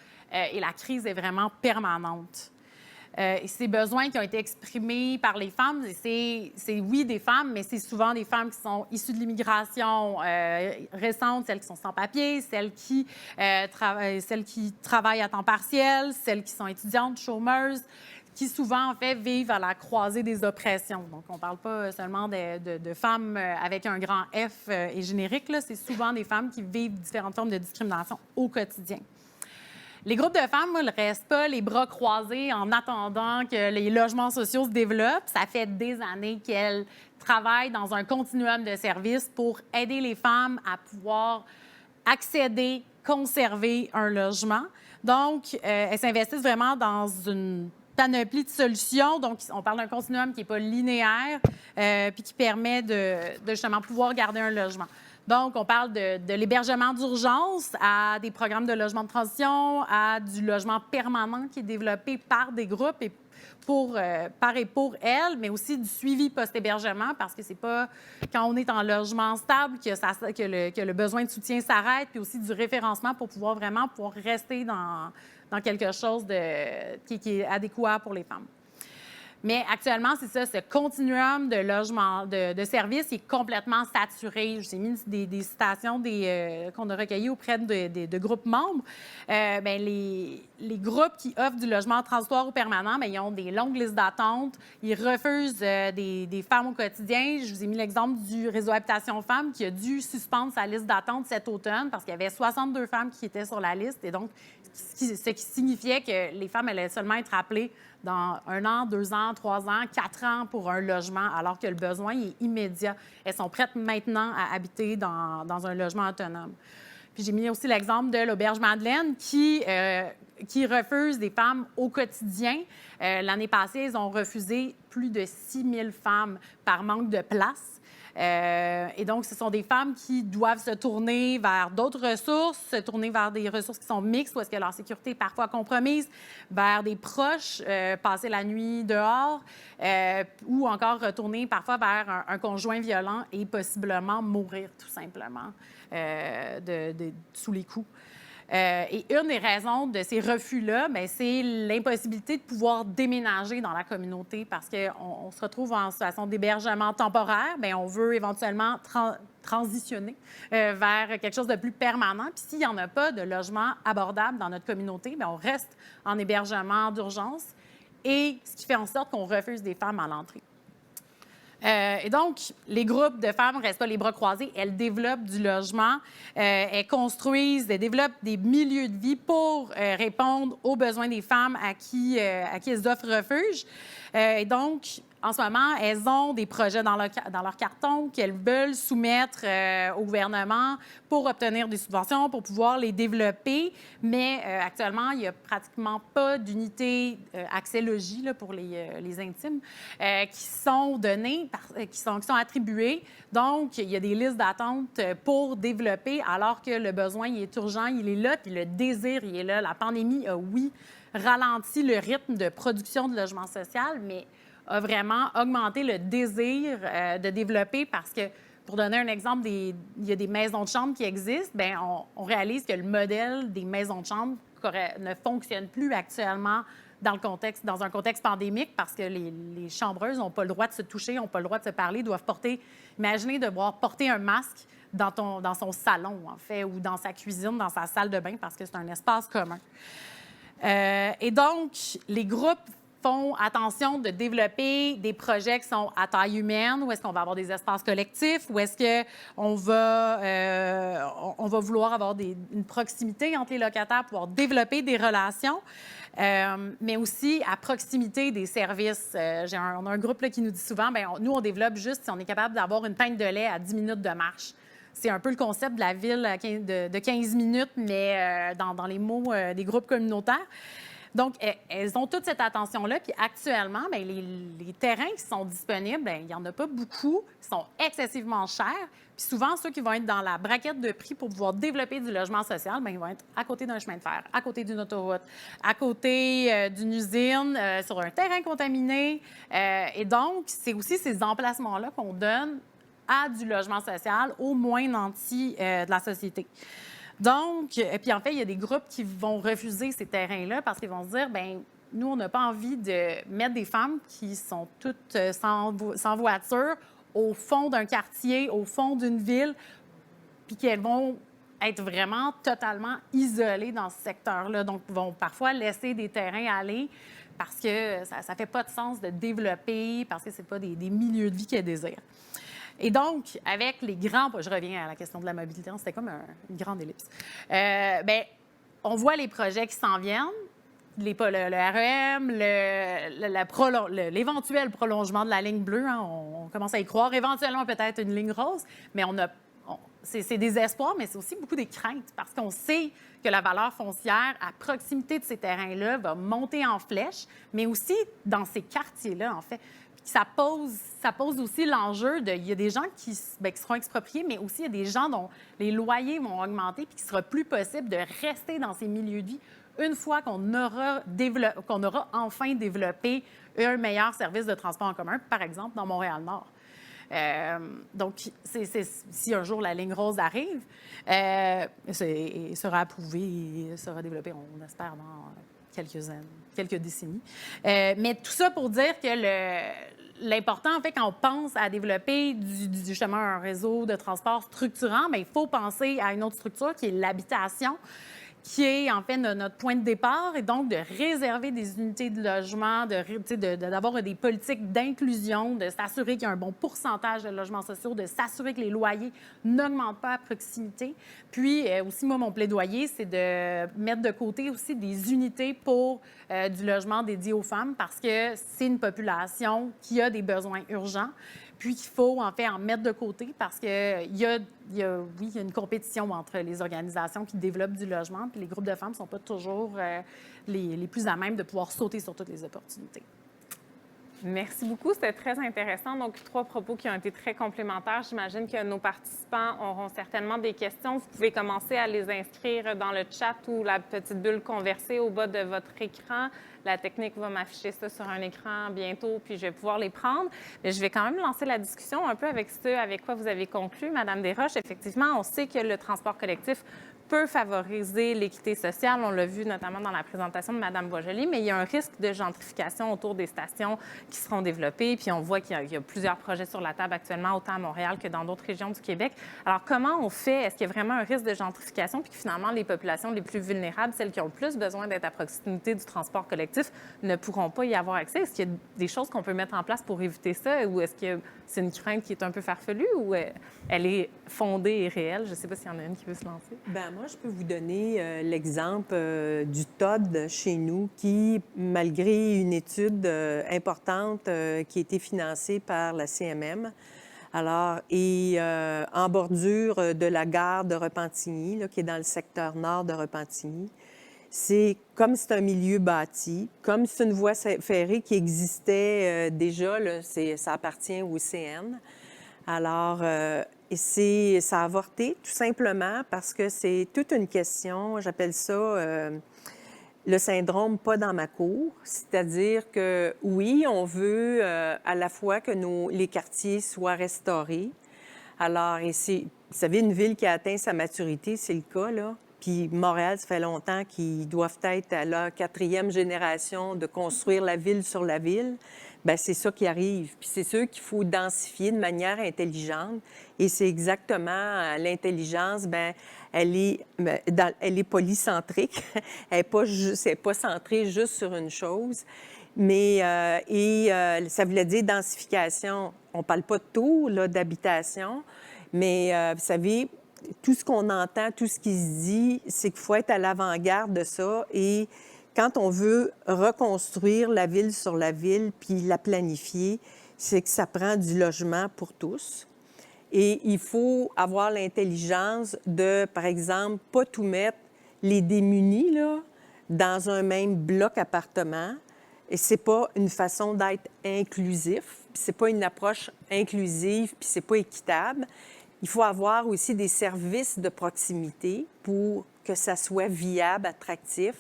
et la crise est vraiment permanente. Et ces besoins qui ont été exprimés par les femmes, c'est oui des femmes, mais c'est souvent des femmes qui sont issues de l'immigration récente, celles qui sont sans papier, celles qui travaillent à temps partiel, celles qui sont étudiantes, chômeuses, qui souvent, en fait, vivent à la croisée des oppressions. Donc, on ne parle pas seulement de femmes avec un grand F et générique, là. C'est souvent des femmes qui vivent différentes formes de discrimination au quotidien. Les groupes de femmes, moi, ne restent pas les bras croisés en attendant que les logements sociaux se développent. Ça fait des années qu'elles travaillent dans un continuum de services pour aider les femmes à pouvoir accéder, conserver un logement. Donc, elles s'investissent vraiment dans une panoplie de solutions. Donc, on parle d'un continuum qui n'est pas linéaire puis qui permet de justement pouvoir garder un logement. Donc, on parle de l'hébergement d'urgence à des programmes de logement de transition, à du logement permanent qui est développé par des groupes et par et pour elles, mais aussi du suivi post-hébergement parce que c'est pas quand on est en logement stable que le besoin de soutien s'arrête, puis aussi du référencement pour pouvoir rester dans quelque chose qui est adéquat pour les femmes. Mais actuellement, c'est ça, ce continuum de logement, de services est complètement saturé. J'ai mis des citations qu'on a recueillies auprès de groupes membres. Bien, les groupes qui offrent du logement transitoire ou permanent, bien, ils ont des longues listes d'attente. Ils refusent des femmes au quotidien. Je vous ai mis l'exemple du réseau Habitation Femmes qui a dû suspendre sa liste d'attente cet automne parce qu'il y avait 62 femmes qui étaient sur la liste. Et donc, ce qui signifiait que les femmes allaient seulement être appelées dans 1 an, 2 ans, 3 ans, 4 ans pour un logement, alors que le besoin est immédiat. Elles sont prêtes maintenant à habiter dans un logement autonome. Puis j'ai mis aussi l'exemple de l'Auberge Madeleine qui refuse des femmes au quotidien. L'année passée, ils ont refusé plus de 6 000 femmes par manque de place. Et donc, ce sont des femmes qui doivent se tourner vers d'autres ressources, se tourner vers des ressources qui sont mixtes, où est-ce que leur sécurité est parfois compromise, vers des proches, passer la nuit dehors, ou encore retourner parfois vers un conjoint violent et possiblement mourir tout simplement sous les coups. Et une des raisons de ces refus-là, bien, c'est l'impossibilité de pouvoir déménager dans la communauté parce qu'on se retrouve en situation d'hébergement temporaire. Bien, on veut éventuellement transitionner vers quelque chose de plus permanent. Puis s'il n'y en a pas de logement abordable dans notre communauté, bien, on reste en hébergement d'urgence et ce qui fait en sorte qu'on refuse des femmes à l'entrée. Et donc, les groupes de femmes ne restent pas les bras croisés. Elles développent du logement, elles construisent, elles développent des milieux de vie pour répondre aux besoins des femmes à qui elles offrent refuge. Et donc, en ce moment, elles ont des projets dans leur carton qu'elles veulent soumettre au gouvernement pour obtenir des subventions, pour pouvoir les développer. Mais actuellement, il n'y a pratiquement pas d'unités accès logis là, pour les intimes qui sont données, qui sont attribuées. Donc, il y a des listes d'attente pour développer alors que le besoin il est urgent, il est là, puis le désir il est là. La pandémie a, oui, ralenti le rythme de production de logement social, mais a vraiment augmenté le désir de développer parce que, pour donner un exemple, il y a des maisons de chambre qui existent. Bien, on réalise que le modèle des maisons de chambre ne fonctionne plus actuellement dans un contexte pandémique parce que les chambreuses n'ont pas le droit de se toucher, n'ont pas le droit de se parler, doivent imaginez devoir porter un masque dans son salon, en fait, ou dans sa cuisine, dans sa salle de bain parce que c'est un espace commun. Et donc, les groupes font attention de développer des projets qui sont à taille humaine, où est-ce qu'on va avoir des espaces collectifs, où est-ce qu'on va, on va vouloir avoir une proximité entre les locataires, pouvoir développer des relations, mais aussi à proximité des services. On a un groupe là, qui nous dit souvent, bien, nous, on développe juste si on est capable d'avoir une pinte de lait à 10 minutes de marche. C'est un peu le concept de la ville de 15 minutes, mais dans les mots des groupes communautaires. Donc, elles ont toute cette attention-là. Puis actuellement, bien, les terrains qui sont disponibles, bien, il n'y en a pas beaucoup, ils sont excessivement chers. Puis souvent, ceux qui vont être dans la braquette de prix pour pouvoir développer du logement social, bien, ils vont être à côté d'un chemin de fer, à côté d'une autoroute, à côté d'une usine, sur un terrain contaminé. Et donc, c'est aussi ces emplacements-là qu'on donne à du logement social au moins nanti de la société. Donc, et puis en fait, il y a des groupes qui vont refuser ces terrains-là parce qu'ils vont se dire, bien, nous, on n'a pas envie de mettre des femmes qui sont toutes sans voiture au fond d'un quartier, au fond d'une ville, puis qu'elles vont être vraiment totalement isolées dans ce secteur-là. Donc, ils vont parfois laisser des terrains aller parce que ça ne fait pas de sens de développer, parce que ce n'est pas des milieux de vie qu'elles désirent. Et donc, avec les grands... Je reviens à la question de la mobilité, c'était comme une grande ellipse. Bien, on voit les projets qui s'en viennent, le REM, l'éventuel prolongement de la ligne bleue, hein, on commence à y croire, éventuellement peut-être une ligne rose, mais c'est des espoirs, mais c'est aussi beaucoup des craintes parce qu'on sait que la valeur foncière à proximité de ces terrains-là va monter en flèche, mais aussi dans ces quartiers-là, en fait. Ça pose aussi l'enjeu il y a des gens qui seront expropriés, mais aussi il y a des gens dont les loyers vont augmenter puis qu'il sera plus possible de rester dans ces milieux de vie une fois qu'on aura enfin développé un meilleur service de transport en commun, par exemple dans Montréal-Nord. Donc, si un jour la ligne rose arrive, sera approuvée et sera développée, on espère, dans quelques décennies. Mais tout ça pour dire que l'important, en fait, quand on pense à développer justement un réseau de transport structurant, bien, il faut penser à une autre structure qui est l'habitation, qui est en fait notre point de départ, et donc de réserver des unités de logement, d'avoir des politiques d'inclusion, de s'assurer qu'il y a un bon pourcentage de logements sociaux, de s'assurer que les loyers n'augmentent pas à proximité. Puis aussi, moi, mon plaidoyer, c'est de mettre de côté aussi des unités pour du logement dédié aux femmes parce que c'est une population qui a des besoins urgents. Puis qu'il faut en fait en mettre de côté parce qu'il y a une compétition entre les organisations qui développent du logement, puis les groupes de femmes ne sont pas toujours les plus à même de pouvoir sauter sur toutes les opportunités. Merci beaucoup, c'était très intéressant. Donc, 3 propos qui ont été très complémentaires. J'imagine que nos participants auront certainement des questions. Vous pouvez commencer à les inscrire dans le chat ou la petite bulle conversée au bas de votre écran. La technique va m'afficher ça sur un écran bientôt, puis je vais pouvoir les prendre. Mais je vais quand même lancer la discussion un peu avec ce avec quoi vous avez conclu, Madame Desroches. Effectivement, on sait que le transport collectif peut favoriser l'équité sociale. On l'a vu notamment dans la présentation de Mme Boisjoli, mais il y a un risque de gentrification autour des stations qui seront développées. Puis on voit qu'il y a plusieurs projets sur la table actuellement, autant à Montréal que dans d'autres régions du Québec. Alors, comment on fait? Est-ce qu'il y a vraiment un risque de gentrification? Puis que finalement, les populations les plus vulnérables, celles qui ont le plus besoin d'être à proximité du transport collectif, ne pourront pas y avoir accès? Est-ce qu'il y a des choses qu'on peut mettre en place pour éviter ça? Ou est-ce que c'est une crainte qui est un peu farfelue ou elle est fondée et réelle? Je ne sais pas s'il y en a une qui veut se lancer. Bien, moi, je peux vous donner l'exemple du TOD chez nous qui, malgré une étude importante qui a été financée par la CMM, alors, et en bordure de la gare de Repentigny, là, qui est dans le secteur nord de Repentigny, c'est comme c'est un milieu bâti, comme c'est une voie ferrée qui existait déjà, là, ça appartient au CN. Alors, ça a avorté tout simplement parce que c'est toute une question, j'appelle ça le syndrome pas dans ma cour, c'est-à-dire que oui, on veut à la fois que les quartiers soient restaurés. Alors, vous savez, une ville qui a atteint sa maturité, c'est le cas, là. Puis Montréal, ça fait longtemps qu'ils doivent être à leur 4e génération de construire la ville sur la ville. Bien, c'est ça qui arrive. Puis c'est sûr qu'il faut densifier de manière intelligente. Et c'est exactement l'intelligence, bien, elle est polycentrique. Elle n'est pas centrée juste sur une chose. Mais, ça voulait dire densification. On ne parle pas de taux d'habitation, mais vous savez, tout ce qu'on entend, tout ce qui se dit, c'est qu'il faut être à l'avant-garde de ça. Et quand on veut reconstruire la ville sur la ville puis la planifier, c'est que ça prend du logement pour tous. Et il faut avoir l'intelligence de, par exemple, pas tout mettre les démunis là, dans un même bloc appartement. Et c'est pas une façon d'être inclusif, c'est pas une approche inclusive, puis c'est pas équitable. Il faut avoir aussi des services de proximité pour que ça soit viable, attractif.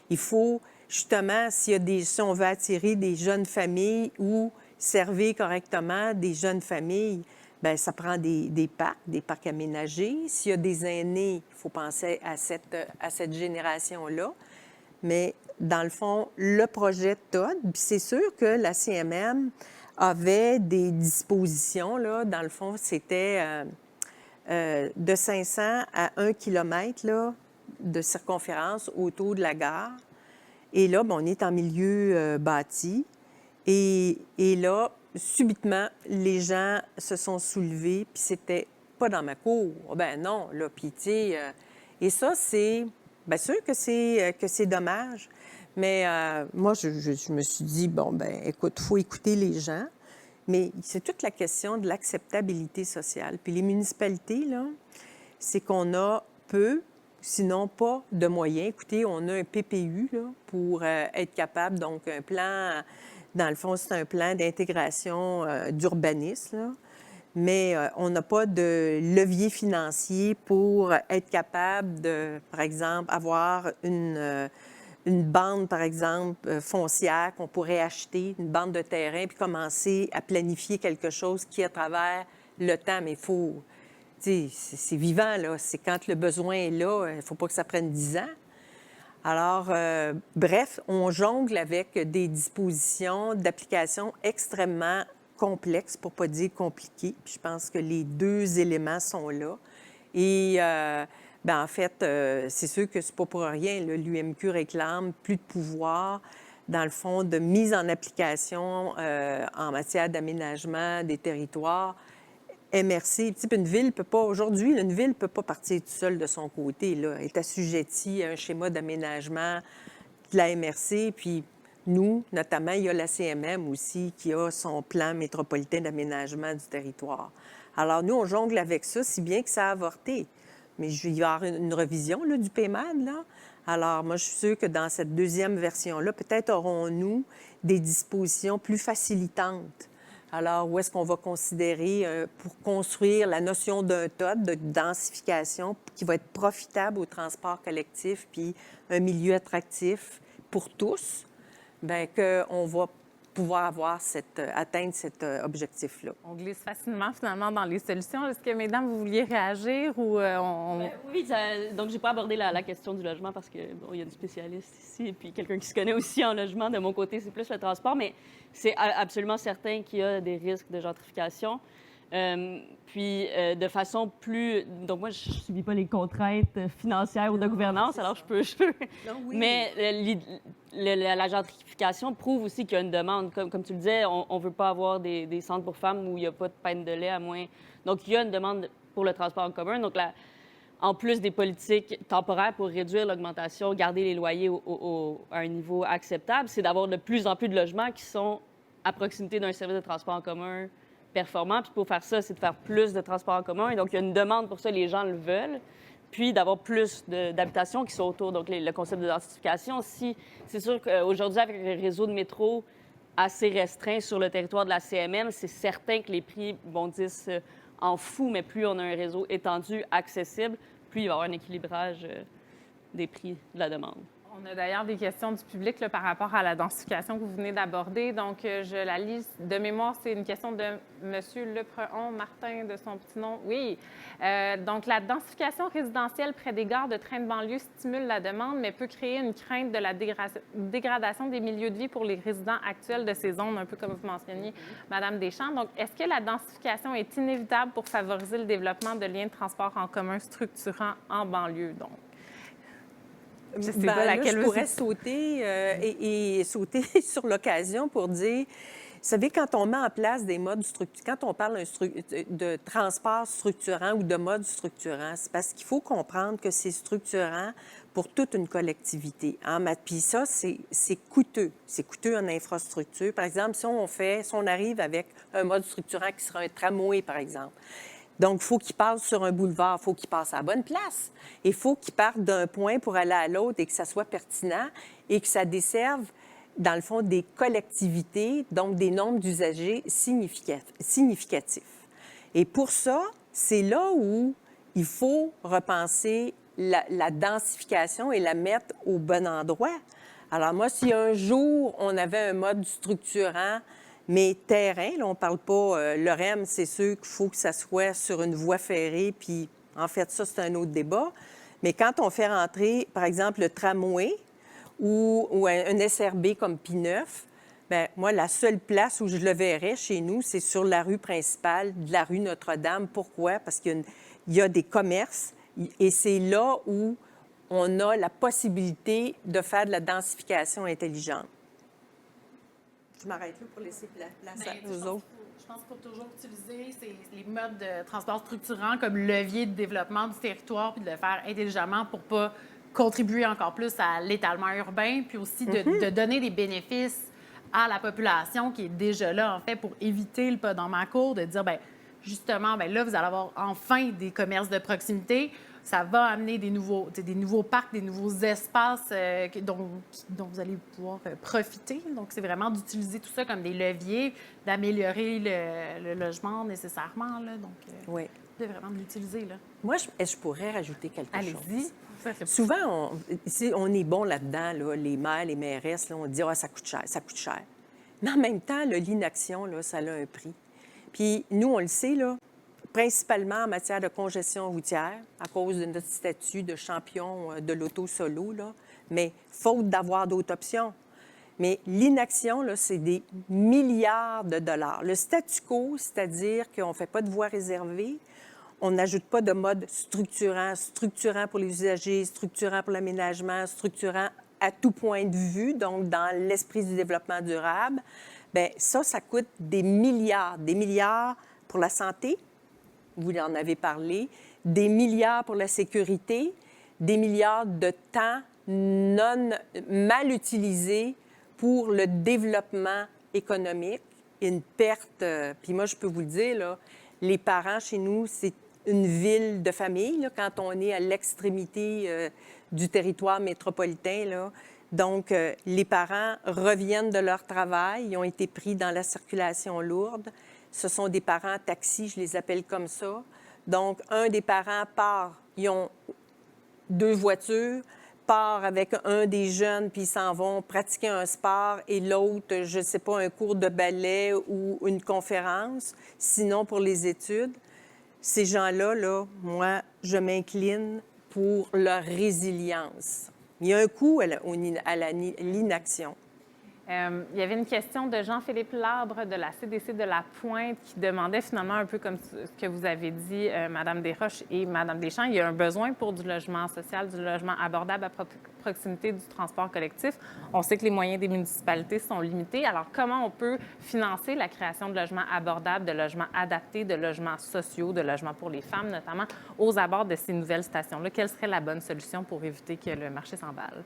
Il faut, justement, si on veut attirer des jeunes familles ou servir correctement des jeunes familles, bien, ça prend des parcs aménagés. S'il y a des aînés, il faut penser à cette génération-là. Mais dans le fond, le projet TOD, puis c'est sûr que la CMM avait des dispositions, là. Dans le fond, c'était de 500 à 1 km là, de circonférence autour de la gare. Et là, bien, on est en milieu bâti. Et là, subitement, les gens se sont soulevés, puis c'était pas dans ma cour. Ben non, là, puis tu sais... et ça, c'est... Bien sûr que c'est dommage. Mais moi, je me suis dit, bon, ben écoute, il faut écouter les gens. Mais c'est toute la question de l'acceptabilité sociale. Puis les municipalités, là, c'est qu'on a peu, sinon pas de moyens. Écoutez, on a un PPU là, pour être capable, donc un plan, dans le fond, c'est un plan d'intégration d'urbanisme, là. Mais on n'a pas de levier financier pour être capable de, par exemple, avoir une bande, par exemple, foncière qu'on pourrait acheter, une bande de terrain, puis commencer à planifier quelque chose qui, à travers le temps, mais il faut... Tu sais, c'est vivant, là. C'est quand le besoin est là, il ne faut pas que ça prenne 10 ans. Alors, bref, on jongle avec des dispositions d'application extrêmement complexes, pour ne pas dire compliquées. Puis je pense que les 2 éléments sont là. Et... bien, en fait, c'est sûr que c'est pas pour rien. L'UMQ réclame plus de pouvoir, dans le fond, de mise en application en matière d'aménagement des territoires. MRC, une ville peut pas... Aujourd'hui, une ville ne peut pas partir toute seule de son côté. Là. Elle est assujettie à un schéma d'aménagement de la MRC. Puis nous, notamment, il y a la CMM aussi qui a son plan métropolitain d'aménagement du territoire. Alors, nous, on jongle avec ça, si bien que ça a avorté. Mais il va y avoir une revision là, du PMAD, là. Alors, moi, je suis sûre que dans cette deuxième version-là, peut-être aurons-nous des dispositions plus facilitantes. Alors, où est-ce qu'on va considérer pour construire la notion d'un TOD, de densification, qui va être profitable au transport collectif, puis un milieu attractif pour tous, bien qu'on va pouvoir atteindre cet objectif-là. On glisse facilement, finalement, dans les solutions. Est-ce que, mesdames, vous vouliez réagir ou Oui, donc j'ai pas abordé la question du logement parce que il y a une spécialiste ici et puis quelqu'un qui se connaît aussi en logement. De mon côté, c'est plus le transport, mais c'est absolument certain qu'il y a des risques de gentrification. De façon plus... Donc, moi, je ne subis pas les contraintes financières ou de gouvernance, alors je peux... Non, oui. Mais la gentrification prouve aussi qu'il y a une demande. Comme tu le disais, on ne veut pas avoir des centres pour femmes où il n'y a pas de peine de lait, à moins... Donc, il y a une demande pour le transport en commun. Donc, en plus des politiques temporaires pour réduire l'augmentation, garder les loyers à un niveau acceptable, c'est d'avoir de plus en plus de logements qui sont à proximité d'un service de transport en commun performant. Puis pour faire ça, c'est de faire plus de transports en commun. Et donc, il y a une demande pour ça, les gens le veulent. Puis d'avoir plus d'habitations qui sont autour. Donc, le concept de densification, si c'est sûr qu'aujourd'hui, avec le réseau de métro assez restreint sur le territoire de la CMM, c'est certain que les prix bondissent en fou, mais plus on a un réseau étendu, accessible, plus il va y avoir un équilibrage des prix de la demande. On a d'ailleurs des questions du public là, par rapport à la densification que vous venez d'aborder. Donc, je la lis de mémoire. C'est une question de M. Lepreon Martin, de son petit nom. Oui. Donc, la densification résidentielle près des gares de train de banlieue stimule la demande, mais peut créer une crainte de la dégradation des milieux de vie pour les résidents actuels de ces zones, un peu comme vous mentionniez, Mme Deschamps. Donc, est-ce que la densification est inévitable pour favoriser le développement de liens de transport en commun structurants en banlieue? Donc, je pourrais sauter et sauter sur l'occasion pour dire, vous savez, quand on met en place des modes structurants, quand on parle de transport structurant ou de mode structurant, c'est parce qu'il faut comprendre que c'est structurant pour toute une collectivité. Puis ça, c'est coûteux. C'est coûteux en infrastructure. Par exemple, si on arrive avec un mode structurant qui sera un tramway, par exemple, donc, il faut qu'il passe sur un boulevard, il faut qu'il passe à la bonne place. Il faut qu'il parte d'un point pour aller à l'autre et que ça soit pertinent et que ça desserve, dans le fond, des collectivités, donc des nombres d'usagers significatifs. Et pour ça, c'est là où il faut repenser la densification et la mettre au bon endroit. Alors moi, si un jour, on avait un mode structurant, mais terrain, là, on ne parle pas... le REM, c'est sûr qu'il faut que ça soit sur une voie ferrée, puis en fait, ça, c'est un autre débat. Mais quand on fait rentrer, par exemple, le tramway ou un SRB comme P9, bien, moi, la seule place où je le verrais chez nous, c'est sur la rue principale de la rue Notre-Dame. Pourquoi? Parce qu'il y a des commerces et c'est là où on a la possibilité de faire de la densification intelligente. Je m'arrête là pour laisser place à vous autres. Je pense qu'il faut toujours utiliser les modes de transport structurants comme levier de développement du territoire puis de le faire intelligemment pour ne pas contribuer encore plus à l'étalement urbain, puis aussi de donner des bénéfices à la population qui est déjà là, en fait, pour éviter le pas dans ma cour, de dire, bien, justement, bien là, vous allez avoir enfin des commerces de proximité. Ça va amener des nouveaux parcs, des nouveaux espaces dont vous allez pouvoir profiter. Donc, c'est vraiment d'utiliser tout ça comme des leviers, d'améliorer le logement nécessairement. Là. Donc, oui. de vraiment de l'utiliser. Là. Moi, je pourrais rajouter quelque chose. Allez-y. Souvent, on est bon là-dedans, là, les maires, les mairesses, là, on dit « Ah, ça coûte cher, ça coûte cher ». Mais en même temps, l'inaction, là, ça a un prix. Puis nous, on le sait, là, principalement en matière de congestion routière, à cause de notre statut de champion de l'auto solo, là, mais faute d'avoir d'autres options. Mais l'inaction, là, c'est des milliards de dollars. Le statu quo, c'est-à-dire qu'on ne fait pas de voies réservées, on n'ajoute pas de mode structurant pour les usagers, structurant pour l'aménagement, structurant à tout point de vue, donc dans l'esprit du développement durable. Bien, ça coûte des milliards pour la santé, vous en avez parlé, des milliards pour la sécurité, des milliards de temps mal utilisés pour le développement économique, une perte. Puis moi, je peux vous le dire, là, les parents chez nous, une ville de famille, là, quand on est à l'extrémité du territoire métropolitain, là. Donc, les parents reviennent de leur travail, ils ont été pris dans la circulation lourde. Ce sont des parents taxis, je les appelle comme ça. Donc, un des parents part, ils ont 2 voitures, part avec un des jeunes, puis ils s'en vont pratiquer un sport, et l'autre, je ne sais pas, un cours de ballet ou une conférence, sinon pour les études. Ces gens-là, là, moi, je m'incline pour leur résilience. Il y a un coût à l'inaction. Il y avait une question de Jean-Philippe Labre de la CDC de la Pointe qui demandait finalement un peu comme ce que vous avez dit, Mme Desroches et Mme Deschamps, il y a un besoin pour du logement social, du logement abordable à proximité du transport collectif. On sait que les moyens des municipalités sont limités. Alors, comment on peut financer la création de logements abordables, de logements adaptés, de logements sociaux, de logements pour les femmes, notamment aux abords de ces nouvelles stations-là? Quelle serait la bonne solution pour éviter que le marché s'emballe?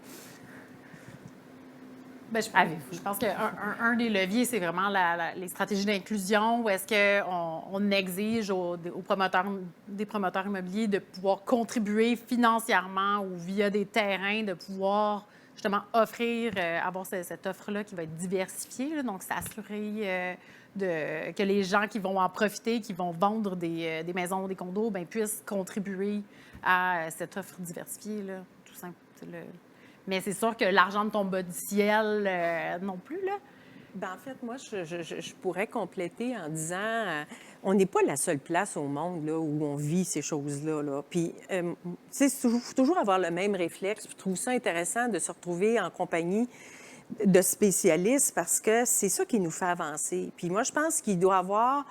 Bien, je pense qu'un des leviers, c'est vraiment les stratégies d'inclusion, où est-ce qu'on exige des promoteurs immobiliers de pouvoir contribuer financièrement ou via des terrains, de pouvoir justement avoir cette offre-là qui va être diversifiée. Là, donc, s'assurer que les gens qui vont en profiter, qui vont vendre des maisons ou des condos, bien, puissent contribuer à cette offre diversifiée, là, tout simple. Mais c'est sûr que l'argent ne tombe pas du ciel non plus, là. Bien, en fait, moi, je pourrais compléter en disant, on n'est pas la seule place au monde là, où on vit ces choses-là. Là. Puis, tu sais, il faut toujours avoir le même réflexe. Je trouve ça intéressant de se retrouver en compagnie de spécialistes parce que c'est ça qui nous fait avancer. Puis moi, je pense qu'il doit y avoir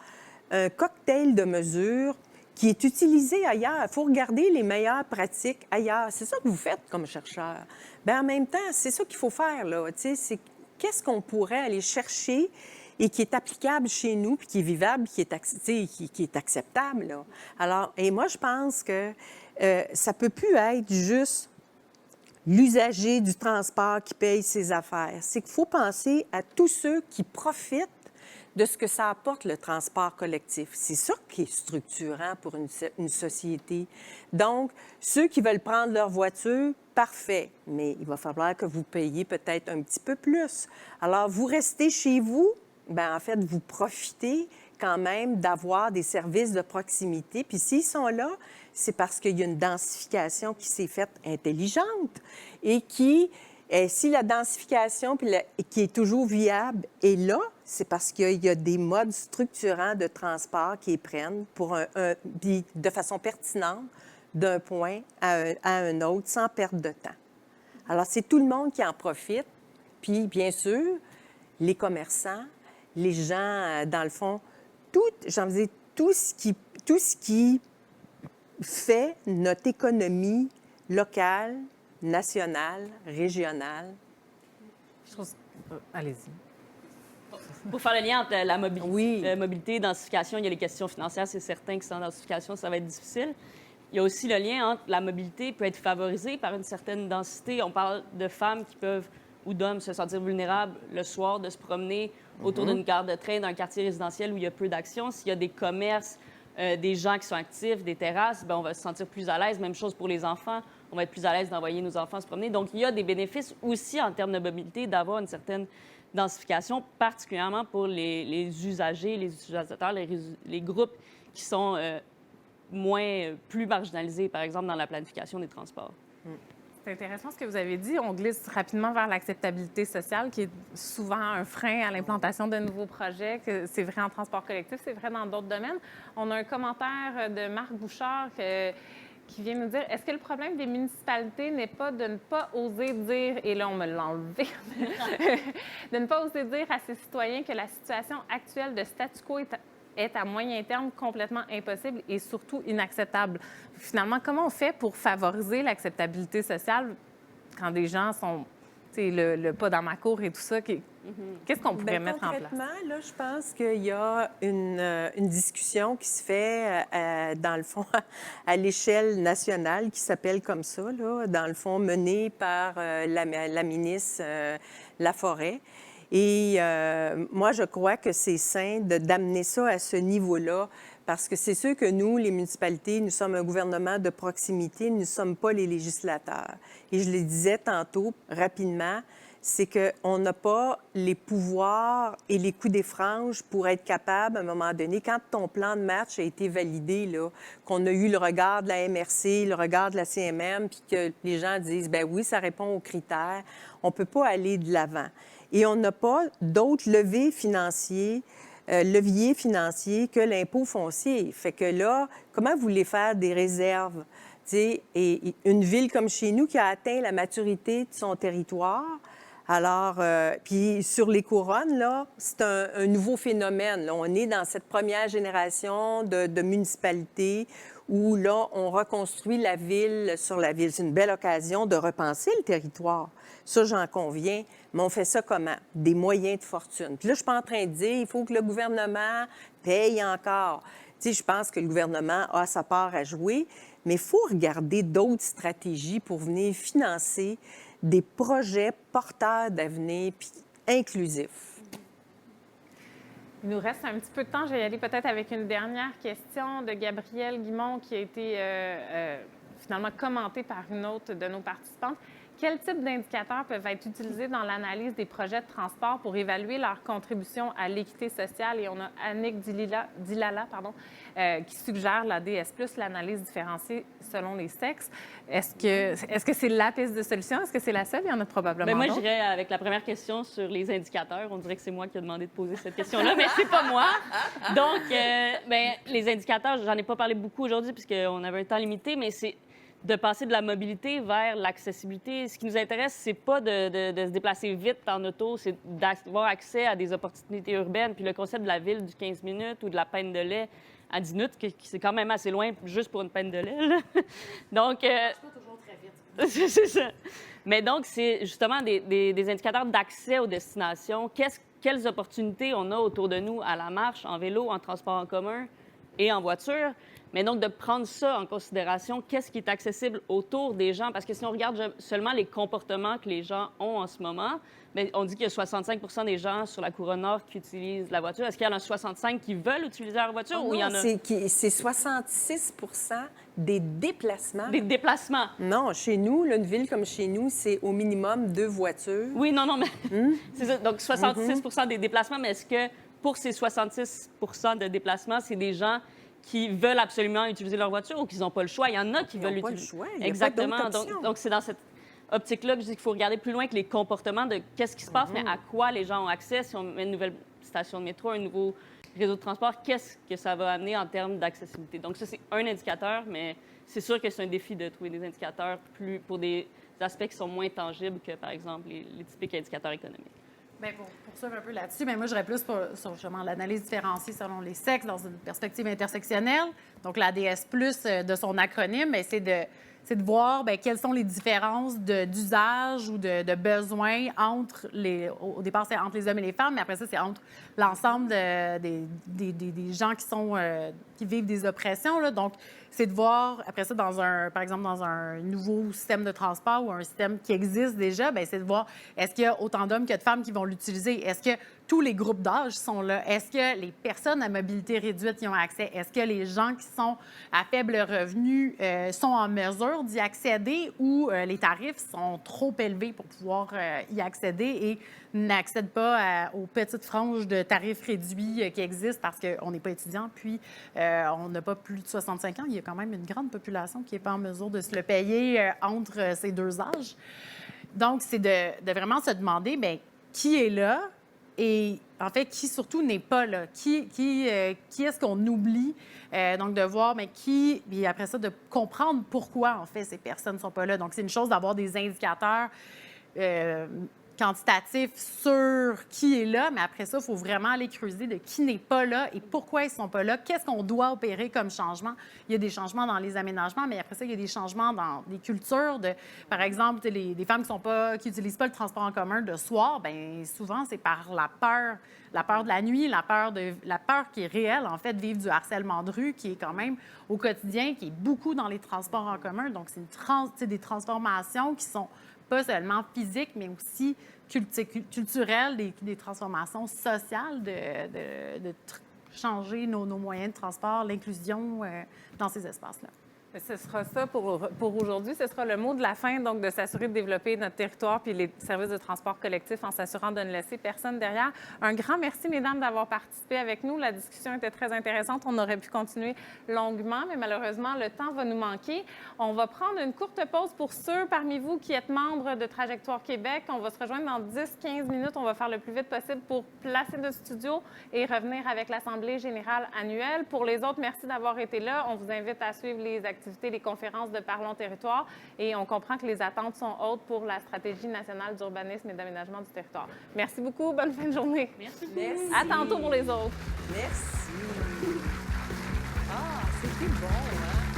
un cocktail de mesures qui est utilisé ailleurs. Il faut regarder les meilleures pratiques ailleurs. C'est ça que vous faites comme chercheur. Bien, en même temps, c'est ça qu'il faut faire, là. Tu sais, c'est qu'est-ce qu'on pourrait aller chercher et qui est applicable chez nous, puis qui est vivable, qui est acceptable, là. Alors, et moi, je pense que ça peut plus être juste l'usager du transport qui paye ses affaires. C'est qu'il faut penser à tous ceux qui profitent de ce que ça apporte, le transport collectif. C'est ça qui est structurant pour une société. Donc, ceux qui veulent prendre leur voiture, parfait, mais il va falloir que vous payiez peut-être un petit peu plus. Alors, vous restez chez vous, bien, en fait, vous profitez quand même d'avoir des services de proximité. Puis s'ils sont là, c'est parce qu'il y a une densification qui s'est faite intelligente et qui... Et si la densification qui est toujours viable est là, c'est parce qu'il y a des modes structurants de transport qui les prennent de façon pertinente d'un point à un autre sans perte de temps. Alors, c'est tout le monde qui en profite. Puis, bien sûr, les commerçants, les gens, dans le fond, tout ce qui fait notre économie locale, nationale, régionale. Allez-y. Pour faire le lien entre la mobilité, Oui. mobilité et densification, il y a les questions financières. C'est certain que sans densification, ça va être difficile. Il y a aussi le lien entre la mobilité peut être favorisée par une certaine densité. On parle de femmes qui peuvent, ou d'hommes, se sentir vulnérables le soir, de se promener autour d'une gare de train, d'un quartier résidentiel où il y a peu d'action. S'il y a des commerces, des gens qui sont actifs, des terrasses, bien, on va se sentir plus à l'aise. Même chose pour les enfants. On va être plus à l'aise d'envoyer nos enfants se promener. Donc, il y a des bénéfices aussi en termes de mobilité d'avoir une certaine densification, particulièrement pour les usagers, les utilisateurs, les groupes qui sont plus marginalisés, par exemple, dans la planification des transports. C'est intéressant ce que vous avez dit. On glisse rapidement vers l'acceptabilité sociale, qui est souvent un frein à l'implantation de nouveaux projets. C'est vrai en transport collectif, c'est vrai dans d'autres domaines. On a un commentaire de Marc Bouchard qui vient nous dire « Est-ce que le problème des municipalités n'est pas de ne pas oser dire, et là on me l'a enlevé, de ne pas oser dire à ses citoyens que la situation actuelle de statu quo est à moyen terme complètement impossible et surtout inacceptable. » Finalement, comment on fait pour favoriser l'acceptabilité sociale quand des gens sont, tu sais, le pas dans ma cour et tout ça? Qu'est-ce qu'on pourrait mettre en place? Concrètement, là, je pense qu'il y a une discussion qui se fait, dans le fond, à l'échelle nationale, qui s'appelle comme ça, là, dans le fond, menée par la ministre Laforêt. Et moi, je crois que c'est sain d'amener ça à ce niveau-là Parce que c'est sûr que nous, les municipalités, nous sommes un gouvernement de proximité, nous ne sommes pas les législateurs. Et je le disais tantôt, rapidement, c'est qu'on n'a pas les pouvoirs et les coups des franges pour être capable, à un moment donné, quand ton plan de match a été validé, là, qu'on a eu le regard de la MRC, le regard de la CMM, puis que les gens disent, ben oui, ça répond aux critères, on ne peut pas aller de l'avant. Et on n'a pas d'autres leviers financiers que l'impôt foncier. Fait que là, comment vous voulez faire des réserves? T'sais, et une ville comme chez nous qui a atteint la maturité de son territoire, alors, puis sur les couronnes, là, c'est un nouveau phénomène. Là. On est dans cette première génération de municipalités où, là, on reconstruit la ville sur la ville. C'est une belle occasion de repenser le territoire. Ça, j'en conviens. Mais on fait ça comment? Des moyens de fortune. Puis là, je suis pas en train de dire il faut que le gouvernement paye encore. Tu sais, je pense que le gouvernement a sa part à jouer, mais il faut regarder d'autres stratégies pour venir financer des projets porteurs d'avenir puis inclusifs. Il nous reste un petit peu de temps. Je vais y aller peut-être avec une dernière question de Gabrielle Guimond qui a été finalement commentée par une autre de nos participantes. Quel type d'indicateurs peuvent être utilisés dans l'analyse des projets de transport pour évaluer leur contribution à l'équité sociale? Et on a Annick Dilala qui suggère la DS+, l'analyse différenciée selon les sexes. Est-ce que c'est la piste de solution? Est-ce que c'est la seule? Il y en a probablement Bien, moi, d'autres. j'irais avec la première question sur les indicateurs. On dirait que c'est moi qui ai demandé de poser cette question-là, mais c'est pas moi. Donc, les indicateurs, j'en ai pas parlé beaucoup aujourd'hui puisqu'on avait un temps limité, mais c'est de passer de la mobilité vers l'accessibilité. Ce qui nous intéresse, c'est pas de se déplacer vite en auto, c'est d'avoir accès à des opportunités urbaines. Puis le concept de la ville du 15 minutes ou de la pinte de lait à 10 minutes, c'est quand même assez loin juste pour une pinte de lait. Là. Donc, pas toujours très vite. c'est ça. Mais donc, c'est justement des indicateurs d'accès aux destinations. Quelles opportunités on a autour de nous à la marche, en vélo, en transport en commun et en voiture. Mais donc, de prendre ça en considération, qu'est-ce qui est accessible autour des gens? Parce que si on regarde seulement les comportements que les gens ont en ce moment, bien, on dit qu'il y a 65 des gens sur la couronne nord qui utilisent la voiture. Est-ce qu'il y en a 65 qui veulent utiliser leur voiture ou il y en a... C'est 66 des déplacements. Des déplacements. Non, chez nous, là, une ville comme chez nous, c'est au minimum 2 voitures. Oui, non, mais c'est ça. Donc, 66 des déplacements, mais est-ce que pour ces 66 de déplacements, c'est des gens qui veulent absolument utiliser leur voiture ou qui n'ont pas le choix? Il y en a qui veulent l'utiliser. Ils n'ont pas le choix. Il y a Exactement. pas d'autre option. Donc, c'est dans cette optique-là que je dis qu'il faut regarder plus loin que les comportements de qu'est-ce qui se passe, mais à quoi les gens ont accès. Si on met une nouvelle station de métro, un nouveau réseau de transport, qu'est-ce que ça va amener en termes d'accessibilité? Donc, ça, c'est un indicateur, mais c'est sûr que c'est un défi de trouver des indicateurs pour des aspects qui sont moins tangibles que, par exemple, les typiques indicateurs économiques. Bien, pour poursuivre un peu là-dessus, mais moi, je plus sur justement l'analyse différenciée selon les sexes dans une perspective intersectionnelle. Donc, la DS+, de son acronyme, c'est de voir bien, quelles sont les différences d'usage ou de besoins entre les... Au départ, c'est entre les hommes et les femmes, mais après ça, c'est entre l'ensemble des gens qui vivent des oppressions. Là. Donc, c'est de voir, après ça, par exemple, dans un nouveau système de transport ou un système qui existe déjà, bien, c'est de voir est-ce qu'il y a autant d'hommes que de femmes qui vont l'utiliser? Est-ce que tous les groupes d'âge sont là? Est-ce que les personnes à mobilité réduite y ont accès? Est-ce que les gens qui sont à faible revenu sont en mesure d'y accéder ou les tarifs sont trop élevés pour pouvoir y accéder et n'accèdent pas aux petites franges de tarifs réduits qui existent parce qu'on n'est pas étudiant, puis on n'a pas plus de 65 ans. Il y a quand même une grande population qui n'est pas en mesure de se le payer entre ces deux âges. Donc, c'est de vraiment se demander, bien, qui est là? Et en fait, qui surtout n'est pas là? Qui est-ce qu'on oublie? Donc, de voir, mais qui, puis après ça, de comprendre pourquoi, en fait, ces personnes ne sont pas là. Donc, c'est une chose d'avoir des indicateurs quantitatifs sur qui est là, mais après ça, il faut vraiment aller creuser de qui n'est pas là et pourquoi ils ne sont pas là. Qu'est-ce qu'on doit opérer comme changement? Il y a des changements dans les aménagements, mais après ça, il y a des changements dans les cultures. Par exemple, des femmes qui n'utilisent pas le transport en commun de soir, bien souvent, c'est par la peur de la nuit, la peur qui est réelle, en fait, de vivre du harcèlement de rue, qui est quand même au quotidien, qui est beaucoup dans les transports en commun. Donc, c'est des transformations qui sont pas seulement physiques, mais aussi culturelles, des transformations sociales, changer nos moyens de transport, l'inclusion dans ces espaces-là. Ce sera ça pour aujourd'hui. Ce sera le mot de la fin, donc de s'assurer de développer notre territoire puis les services de transport collectif en s'assurant de ne laisser personne derrière. Un grand merci, mesdames, d'avoir participé avec nous. La discussion était très intéressante. On aurait pu continuer longuement, mais malheureusement, le temps va nous manquer. On va prendre une courte pause pour ceux parmi vous qui êtes membres de Trajectoire Québec. On va se rejoindre dans 10-15 minutes. On va faire le plus vite possible pour placer notre studio et revenir avec l'Assemblée générale annuelle. Pour les autres, merci d'avoir été là. On vous invite à suivre les activités, les conférences de Parlons Territoire, et on comprend que les attentes sont hautes pour la stratégie nationale d'urbanisme et d'aménagement du territoire. Merci beaucoup. Bonne fin de journée. Merci. Merci. À tantôt pour les autres. Merci. Ah, c'était bon, hein?